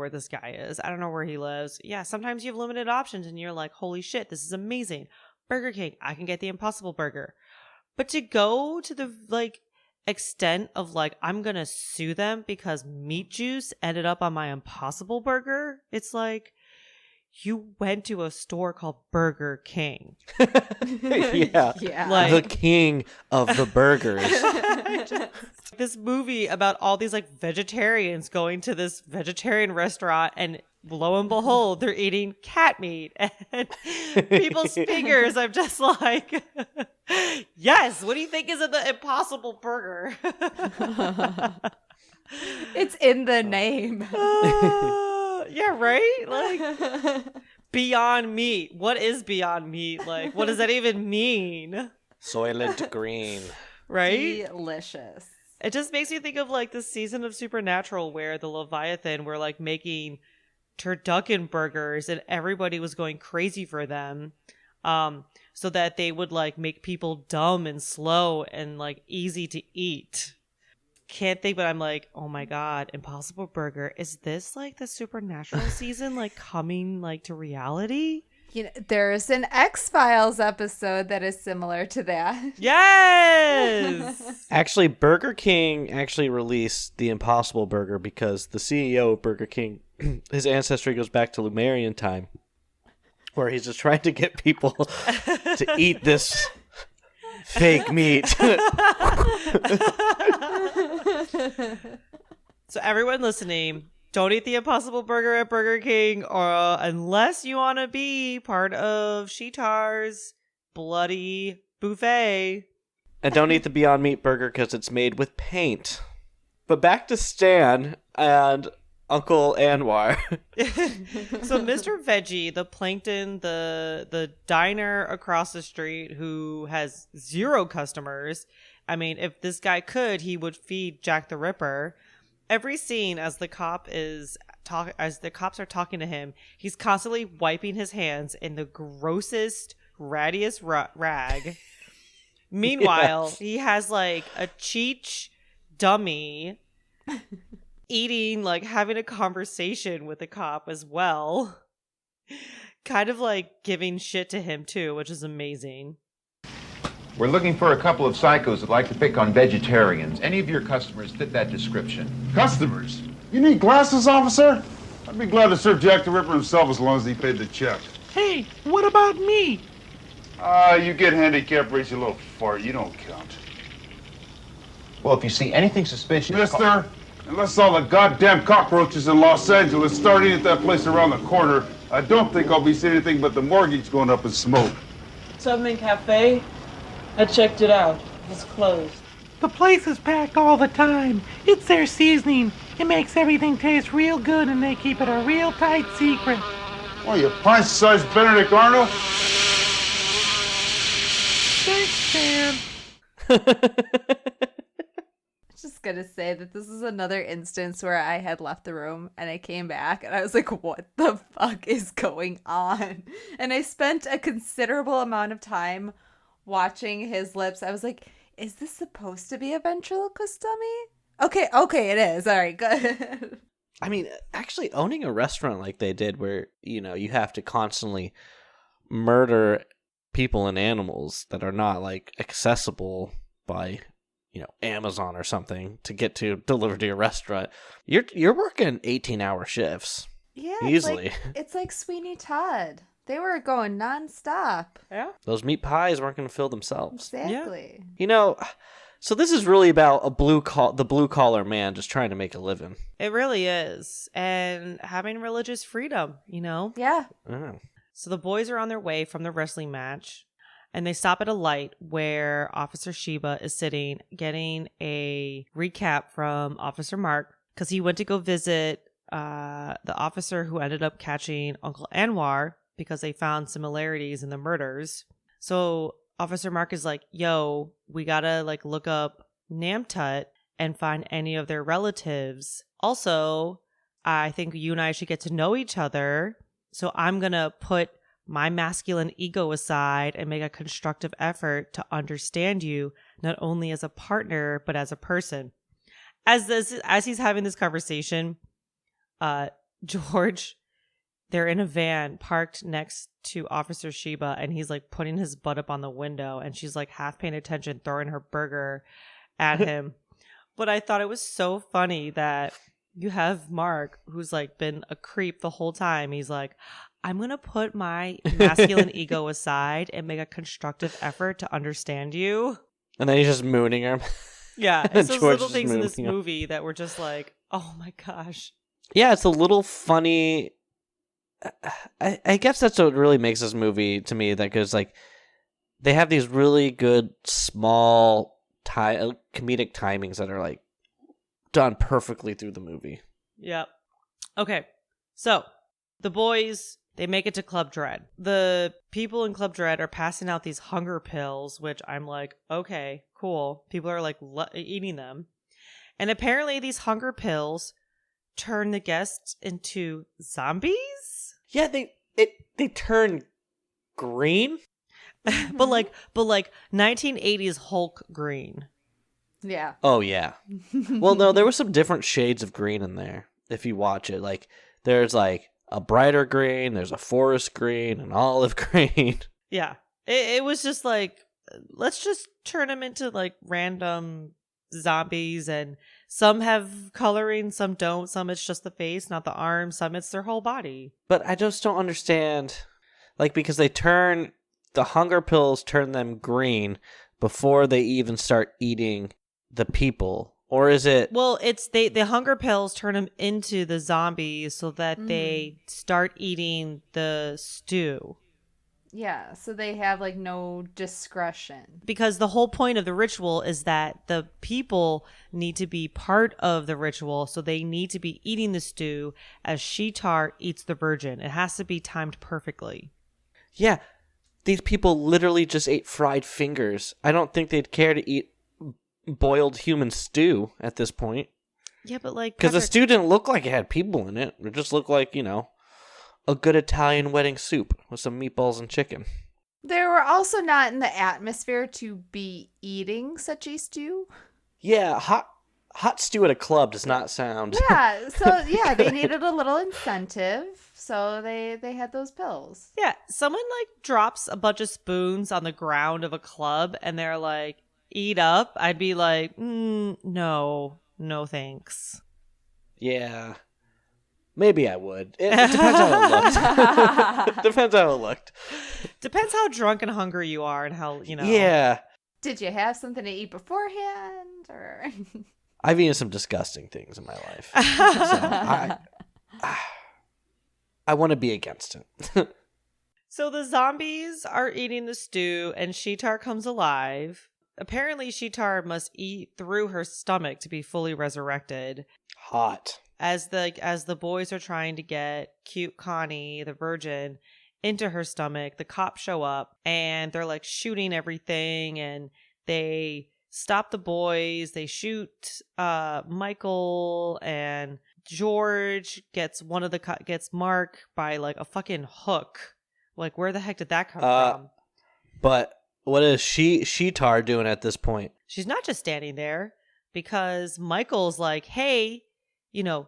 B: this guy is. I don't know where he lives. Yeah, sometimes you have limited options and you're like, holy shit, this is amazing. Burger King, I can get the Impossible Burger. But to go to the like extent of like, I'm going to sue them because meat juice ended up on my Impossible Burger. It's like, you went to a store called Burger King.
D: Yeah.
B: Like,
D: the king of the burgers.
B: This movie about all these like vegetarians going to this vegetarian restaurant and lo and behold, they're eating cat meat and people's fingers. I'm just like, yes, what do you think is in the Impossible Burger?
C: It's in the name.
B: Yeah, right? Like, Beyond Meat. What is Beyond Meat? Like, what does that even mean?
D: Soylent Green.
B: Right?
C: Delicious.
B: It just makes me think of like the season of Supernatural where the Leviathan were like making turducken burgers and everybody was going crazy for them. So that they would like make people dumb and slow and like easy to eat. Can't think, but I'm like, oh my God, Impossible Burger. Is this like the Supernatural season like coming like to reality?
C: You know, there's an X-Files episode that is similar to that.
B: Yes!
D: Actually, Burger King actually released the Impossible Burger because the CEO of Burger King, his ancestry goes back to Lemurian time, where he's just trying to get people to eat this fake meat.
B: So everyone listening, don't eat the Impossible Burger at Burger King or unless you want to be part of Sheetar's bloody buffet.
D: And don't eat the Beyond Meat burger because it's made with paint. But back to Stan and Uncle Anwar.
B: So Mr. Veggie, the plankton, the diner across the street who has 0 customers. I mean, if this guy could, he would feed Jack the Ripper. Every scene as the cops are talking to him, he's constantly wiping his hands in the grossest, rattiest rag. Meanwhile,
D: Yes.
B: he has like a Cheech dummy eating, like having a conversation with the cop as well. Kind of like giving shit to him too, which is amazing.
H: We're looking for a couple of psychos that like to pick on vegetarians. Any of your customers fit that description?
I: Customers? You need glasses, officer? I'd be glad to serve Jack the Ripper himself as long as he paid the check.
J: Hey, what about me?
I: You get handicapped rates, you little fart. You don't count.
H: Well, if you see anything suspicious...
I: Mister, unless all the goddamn cockroaches in Los Angeles start eating at that place around the corner, I don't think I'll be seeing anything but the mortgage going up in smoke.
F: Tubman Cafe? I checked it out. It's closed.
J: The place is packed all the time. It's their seasoning. It makes everything taste real good and they keep it a real tight secret.
I: What are you, pint-sized Benedict Arnold?
J: Thanks, Stan.
C: Just gonna say that this is another instance where I had left the room and I came back and I was like, what the fuck is going on? And I spent a considerable amount of time watching his lips. I was like, is this supposed to be a ventriloquist dummy? Okay, it is. All right, good.
D: I mean, actually owning a restaurant like they did where, you have to constantly murder people and animals that are not, like, accessible by, Amazon or something to get to deliver to your restaurant. You're working 18-hour shifts.
C: Yeah,
D: easily.
C: It's like Sweeney Todd. They were going nonstop.
B: Yeah.
D: Those meat pies weren't going to fill themselves.
C: Exactly.
D: So this is really about the blue collar man just trying to make a living.
B: It really is. And having religious freedom,
C: Yeah.
D: Oh.
B: So the boys are on their way from the wrestling match, and they stop at a light where Officer Sheba is sitting, getting a recap from Officer Mark, because he went to go visit the officer who ended up catching Uncle Anwar because they found similarities in the murders. So Officer Mark is like, yo, we gotta look up Namtut and find any of their relatives. Also, I think you and I should get to know each other. So I'm gonna put my masculine ego aside and make a constructive effort to understand you, not only as a partner, but as a person. As he's having this conversation, George, they're in a van parked next to Officer Sheba, and he's putting his butt up on the window, and she's half paying attention, throwing her burger at him. But I thought it was so funny that you have Mark, who's been a creep the whole time. He's like, I'm going to put my masculine ego aside and make a constructive effort to understand you.
D: And then he's just mooning her.
B: Yeah, it's those
D: George
B: little
D: is
B: things in this
D: moving on.
B: movie that were just oh my gosh.
D: Yeah, it's a little funny. I guess that's what really makes this movie to me, that because they have these really good small comedic timings that are done perfectly through the movie.
B: Yep. Okay, so the boys, they make it to Club Dread. The people in Club Dread are passing out these hunger pills, which I'm like, okay, cool. People are eating them. And apparently these hunger pills turn the guests into zombies?
D: Yeah, they turn green.
B: but 1980s Hulk green.
C: Yeah.
D: Oh yeah. Well, no, there were some different shades of green in there. If you watch it, there's a brighter green, there's a forest green, an olive green.
B: Yeah. It was just let's just turn them into random zombies, and some have coloring, some don't. Some it's just the face, not the arms. Some it's their whole body.
D: But I just don't understand, because the hunger pills turn them green before they even start eating the people. Or is it?
B: Well, it's the hunger pills turn them into the zombies so that they start eating the stew.
C: Yeah, so they have like no discretion.
B: Because the whole point of the ritual is that the people need to be part of the ritual, so they need to be eating the stew as Sheetar eats the virgin. It has to be timed perfectly.
D: Yeah, these people literally just ate fried fingers. I don't think they'd care to eat boiled human stew at this point.
B: Yeah, but like...
D: Because the stew didn't look like it had people in it. It just looked like, a good Italian wedding soup with some meatballs and chicken.
C: They were also not in the atmosphere to be eating such a stew.
D: Yeah, hot stew at a club does not sound...
C: Yeah, so yeah, they needed a little incentive, so they had those pills.
B: Yeah, someone like drops a bunch of spoons on the ground of a club and they're like, eat up. I'd be like, no thanks.
D: Yeah. Maybe I would. It depends how it looked. Depends how it looked.
B: Depends how drunk and hungry you are and how,
D: Yeah.
C: Did you have something to eat beforehand? Or
D: I've eaten some disgusting things in my life. So I want to be against it.
B: So the zombies are eating the stew and Sheetar comes alive. Apparently Sheetar must eat through her stomach to be fully resurrected.
D: Hot.
B: As the boys are trying to get cute Connie, the virgin, into her stomach, the cops show up and they're like shooting everything and they stop the boys. They shoot Michael, and George gets gets Mark by like a fucking hook. Like, where the heck did that come from?
D: But what is Sheetar doing at this point?
B: She's not just standing there, because Michael's like, hey,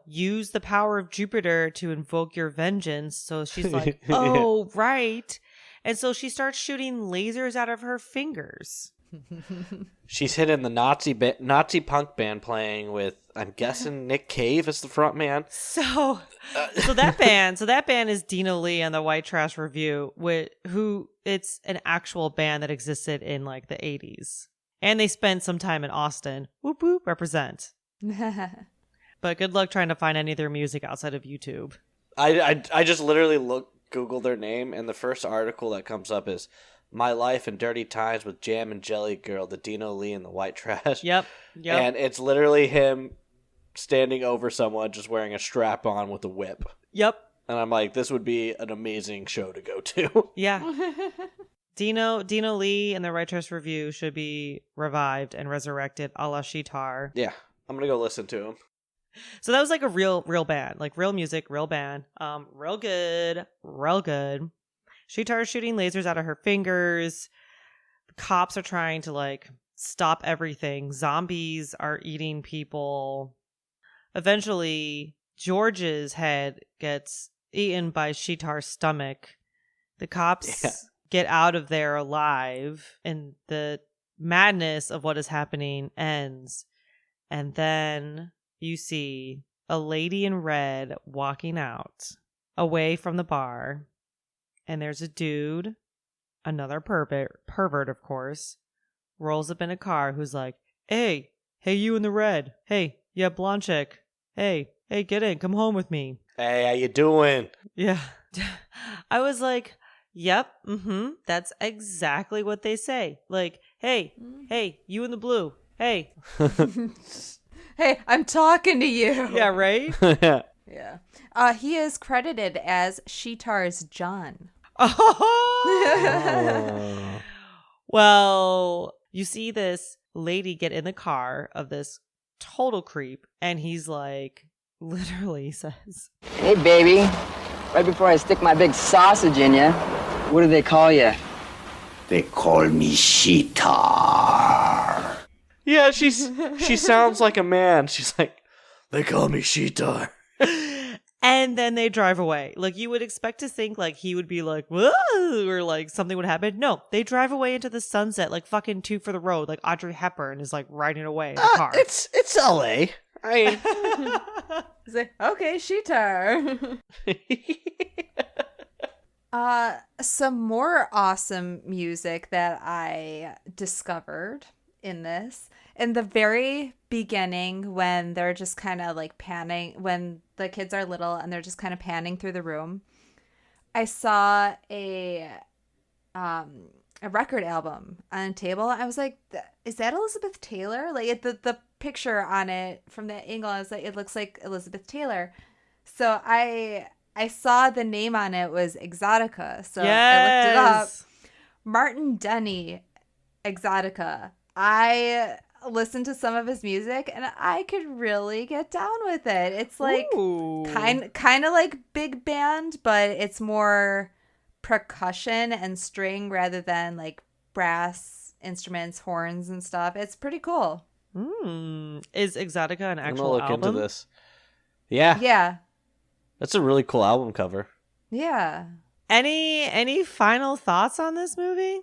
B: use the power of Jupiter to invoke your vengeance. So she's like, oh, right. And so she starts shooting lasers out of her fingers.
D: She's hitting the Nazi punk band playing with, I'm guessing, Nick Cave as the front man.
B: So that band is Dino Lee and the White Trash Review, who it's an actual band that existed in like the 80s. And they spent some time in Austin. Whoop whoop, represent. But good luck trying to find any of their music outside of YouTube.
D: I just literally Google their name, and the first article that comes up is My Life in Dirty Times with Jam and Jelly Girl, the Dino Lee and the White Trash.
B: Yep.
D: And it's literally him standing over someone just wearing a strap on with a whip.
B: Yep.
D: And I'm like, this would be an amazing show to go to.
B: Yeah. Dino Lee and the White Trash Review should be revived and resurrected a la Sheetar.
D: Yeah. I'm going to go listen to him.
B: So that was like a real band, like real music, real band. Real good. Sheetar is shooting lasers out of her fingers. The cops are trying to like stop everything. Zombies are eating people. Eventually, George's head gets eaten by Sheetar's stomach. The cops get out of there alive, and the madness of what is happening ends. And then you see a lady in red walking out away from the bar. And there's a dude, another pervert, of course, rolls up in a car who's like, hey, you in the red. Hey, yeah, blonde chick. Hey, get in. Come home with me.
D: Hey, how you doing?
B: Yeah. I was like, yep, that's exactly what they say. Like, hey, you in the blue. Hey.
C: Hey, I'm talking to you.
B: Yeah, right?
C: Yeah. He is credited as Sheetar's John.
B: Oh. Well, you see this lady get in the car of this total creep, and he's like, literally says,
K: hey, baby, right before I stick my big sausage in you, what do they call you?
L: They call me Sheetar.
D: Yeah, she sounds like a man. She's like, they call me Sheetar.
B: And then they drive away. Like, you would expect to think, like, he would be like, whoa, or, like, something would happen. No, they drive away into the sunset, like, fucking Two for the Road. Like, Audrey Hepburn is, like, riding away in the car.
D: It's L.A.
C: He's like, okay, Sheetar. Some more awesome music that I discovered in this. In the very beginning, when they're just kind of like panning, when the kids are little and they're just kind of panning through the room, I saw a a record album on a table. I was like, is that Elizabeth Taylor? Like the picture on it from that angle, I was like, it looks like Elizabeth Taylor. So I saw the name on it was Exotica. So I looked it up. Martin Denny, Exotica. I listened to some of his music and I could really get down with it. It's like kind of like big band, but it's more percussion and string rather than like brass instruments, horns and stuff. It's pretty cool.
B: Is Exotica an actual
D: look
B: album?
D: into this. Yeah. That's a really cool album cover.
C: Yeah.
B: Any final thoughts on this movie?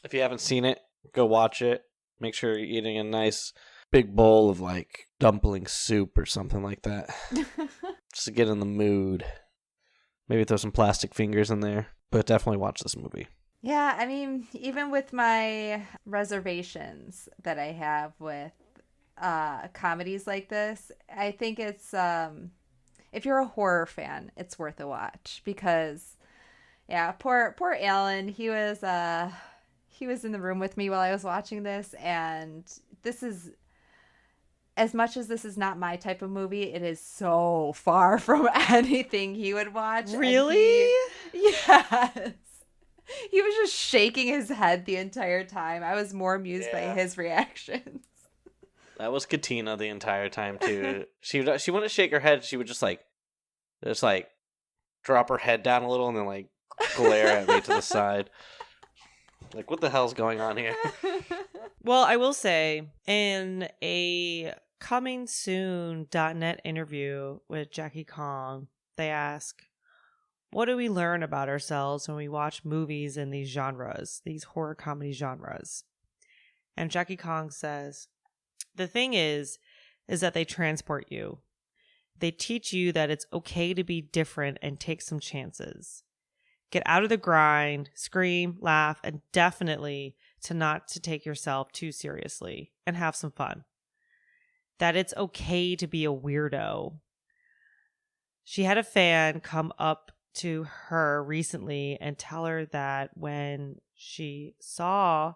D: If you haven't seen it, go watch it. Make sure you're eating a nice big bowl of like dumpling soup or something like that. Just to get in the mood. Maybe throw some plastic fingers in there. But definitely watch this movie.
C: Yeah, I mean, even with my reservations that I have with comedies like this, I think it's if you're a horror fan, it's worth a watch because poor Alan, he was in the room with me while I was watching this, and this is, as much as this is not my type of movie, it is so far from anything he would watch.
B: Really?
C: Yes. He was just shaking his head the entire time. I was more amused by his reactions.
D: That was Katina the entire time too. She wouldn't shake her head. She would just drop her head down a little and then like glare at me to the side. Like, what the hell's going on here?
B: Well, I will say, in a coming soon.net interview with Jackie Kong, they ask, what do we learn about ourselves when we watch movies in these genres, these horror comedy genres? And Jackie Kong says, the thing is that they transport you. They teach you that it's okay to be different and take some chances. Get out of the grind, scream, laugh, and definitely not to take yourself too seriously and have some fun. That it's okay to be a weirdo. She had a fan come up to her recently and tell her that when she saw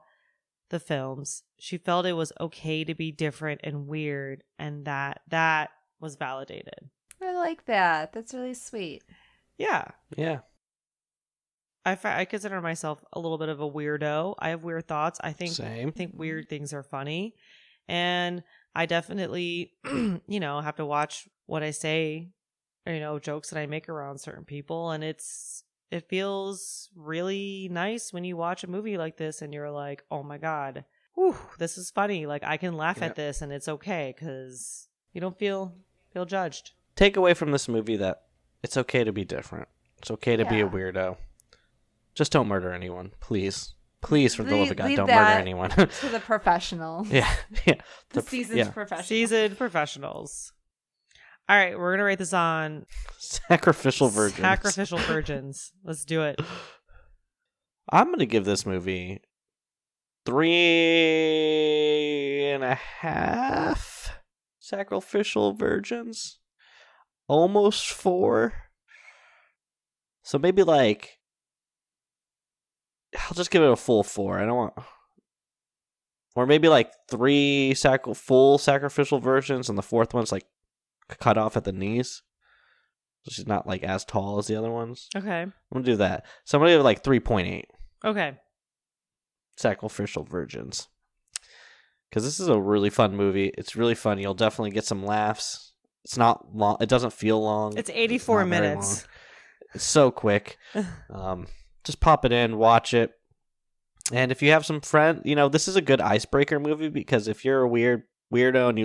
B: the films, she felt it was okay to be different and weird, and that was validated.
C: I like that. That's really sweet.
B: Yeah.
D: Yeah.
B: I consider myself a little bit of a weirdo. I have weird thoughts. I think weird things are funny. And I definitely, have to watch what I say, jokes that I make around certain people. And it feels really nice when you watch a movie like this and you're like, oh my God, whew, this is funny. Like I can laugh at this and it's okay because you don't feel judged.
D: Take away from this movie that it's okay to be different. It's okay to be a weirdo. Just don't murder anyone, please. Please, for the love of God, don't murder anyone.
C: To the professionals.
D: Yeah.
C: The seasoned professionals.
B: Seasoned professionals. All right, we're going to rate this on...
D: Sacrificial Virgins.
B: Sacrificial Virgins. Let's do it.
D: I'm going to give this movie 3.5 Sacrificial Virgins. Almost 4. So maybe like... I'll just give it a full 4. I don't want... Or maybe like 3 full sacrificial virgins and the fourth one's like cut off at the knees. So she's not like as tall as the other ones.
B: Okay.
D: I'm going to do that. So I'm going to give it like 3.8.
B: Okay.
D: Sacrificial virgins. Because this is a really fun movie. It's really fun. You'll definitely get some laughs. It's not long. It doesn't feel long.
B: It's 84 minutes.
D: It's so quick. Just pop it in, watch it. And if you have some friends, this is a good icebreaker movie because if you're a weirdo and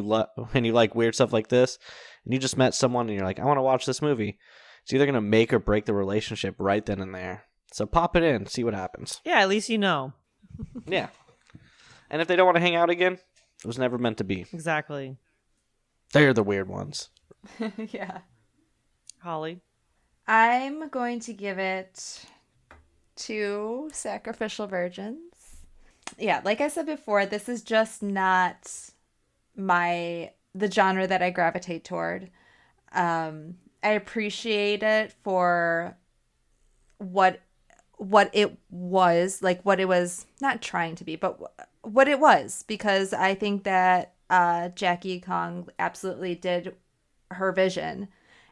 D: you like weird stuff like this, and you just met someone and you're like, I want to watch this movie, it's either going to make or break the relationship right then and there. So pop it in, see what happens.
B: Yeah, at least you know.
D: Yeah. And if they don't want to hang out again, it was never meant to be.
B: Exactly.
D: They're the weird ones.
C: Yeah.
B: Holly?
C: I'm going to give it 2 sacrificial virgins. Yeah, like I said before, this is just not the genre that I gravitate toward. I appreciate it for what what it was, like what it was not trying to be, but what it was, because I think that Jackie Kong absolutely did her vision,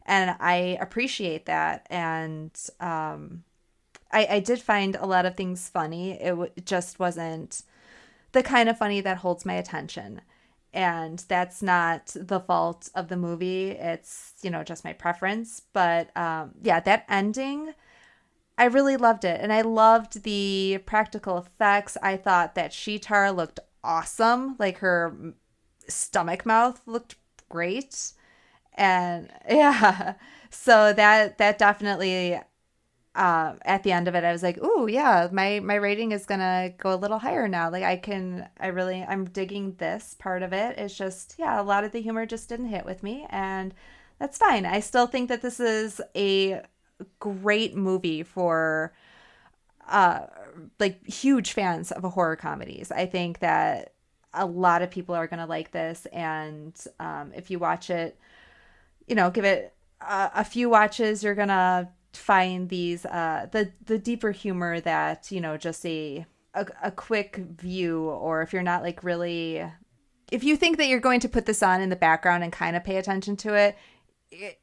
C: and I appreciate that. And I did find a lot of things funny. It just wasn't the kind of funny that holds my attention. And that's not the fault of the movie. It's, just my preference. But yeah, that ending, I really loved it. And I loved the practical effects. I thought that Sheetar looked awesome. Like her stomach mouth looked great. And yeah, so that definitely, at the end of it, I was like, ooh, yeah, my rating is gonna go a little higher now. Like I'm digging this part of it. It's just, yeah, a lot of the humor just didn't hit with me, and that's fine. I still think that this is a great movie for like huge fans of horror comedies. I think that a lot of people are gonna like this, and if you watch it, give it a few watches, you're gonna find these the deeper humor that just a quick view, or if you're not like really, if you think that you're going to put this on in the background and kind of pay attention to it,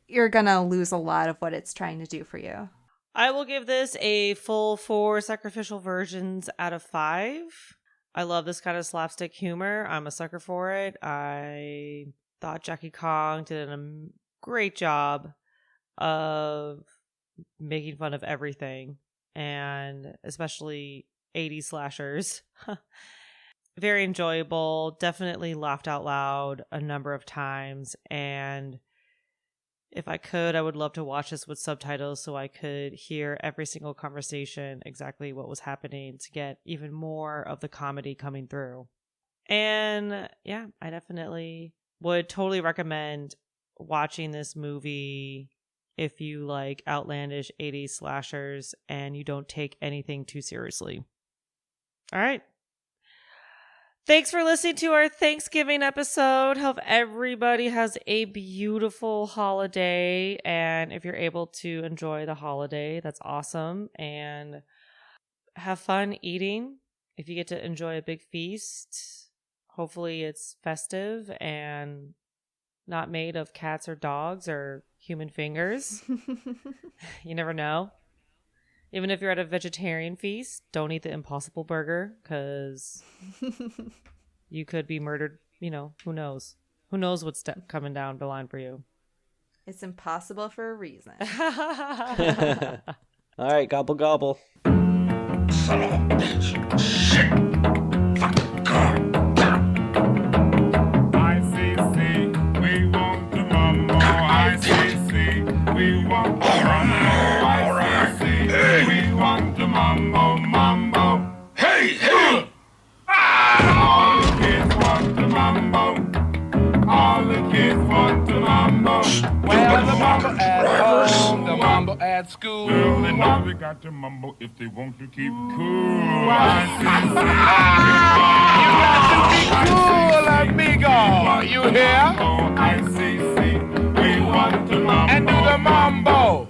C: you're gonna lose a lot of what it's trying to do for you.
B: I will give this a full 4 sacrificial versions out of 5. I love this kind of slapstick humor. I'm a sucker for it. I thought Jackie Kong did a great job of making fun of everything, and especially 80s slashers. Very enjoyable. Definitely laughed out loud a number of times, and if I could, I would love to watch this with subtitles so I could hear every single conversation, exactly what was happening, to get even more of the comedy coming through. And yeah, I definitely would totally recommend watching this movie if you like outlandish 80s slashers and you don't take anything too seriously. All right. Thanks for listening to our Thanksgiving episode. Hope everybody has a beautiful holiday. And if you're able to enjoy the holiday, that's awesome. And have fun eating. If you get to enjoy a big feast, hopefully it's festive and not made of cats or dogs or human fingers. You never know. Even if you're at a vegetarian feast, don't eat the Impossible Burger, because you could be murdered. Who knows? Who knows what's coming down the line for you?
C: It's impossible for a reason.
D: All right, gobble gobble.
G: Son of a bitch. Shit. Fucking car.
I: We want the mambo. ICC, we want the mambo. ICC, we want the mambo.
G: Hey, hey!
I: All the kids want the mambo. All the kids want the mambo.
G: Well, the mambo at home,
I: the mambo at school. Well, they know they got to mambo if they want to keep it cool. You got to be cool, amigo. You hear? ICC, we want the mambo. And do the mambo.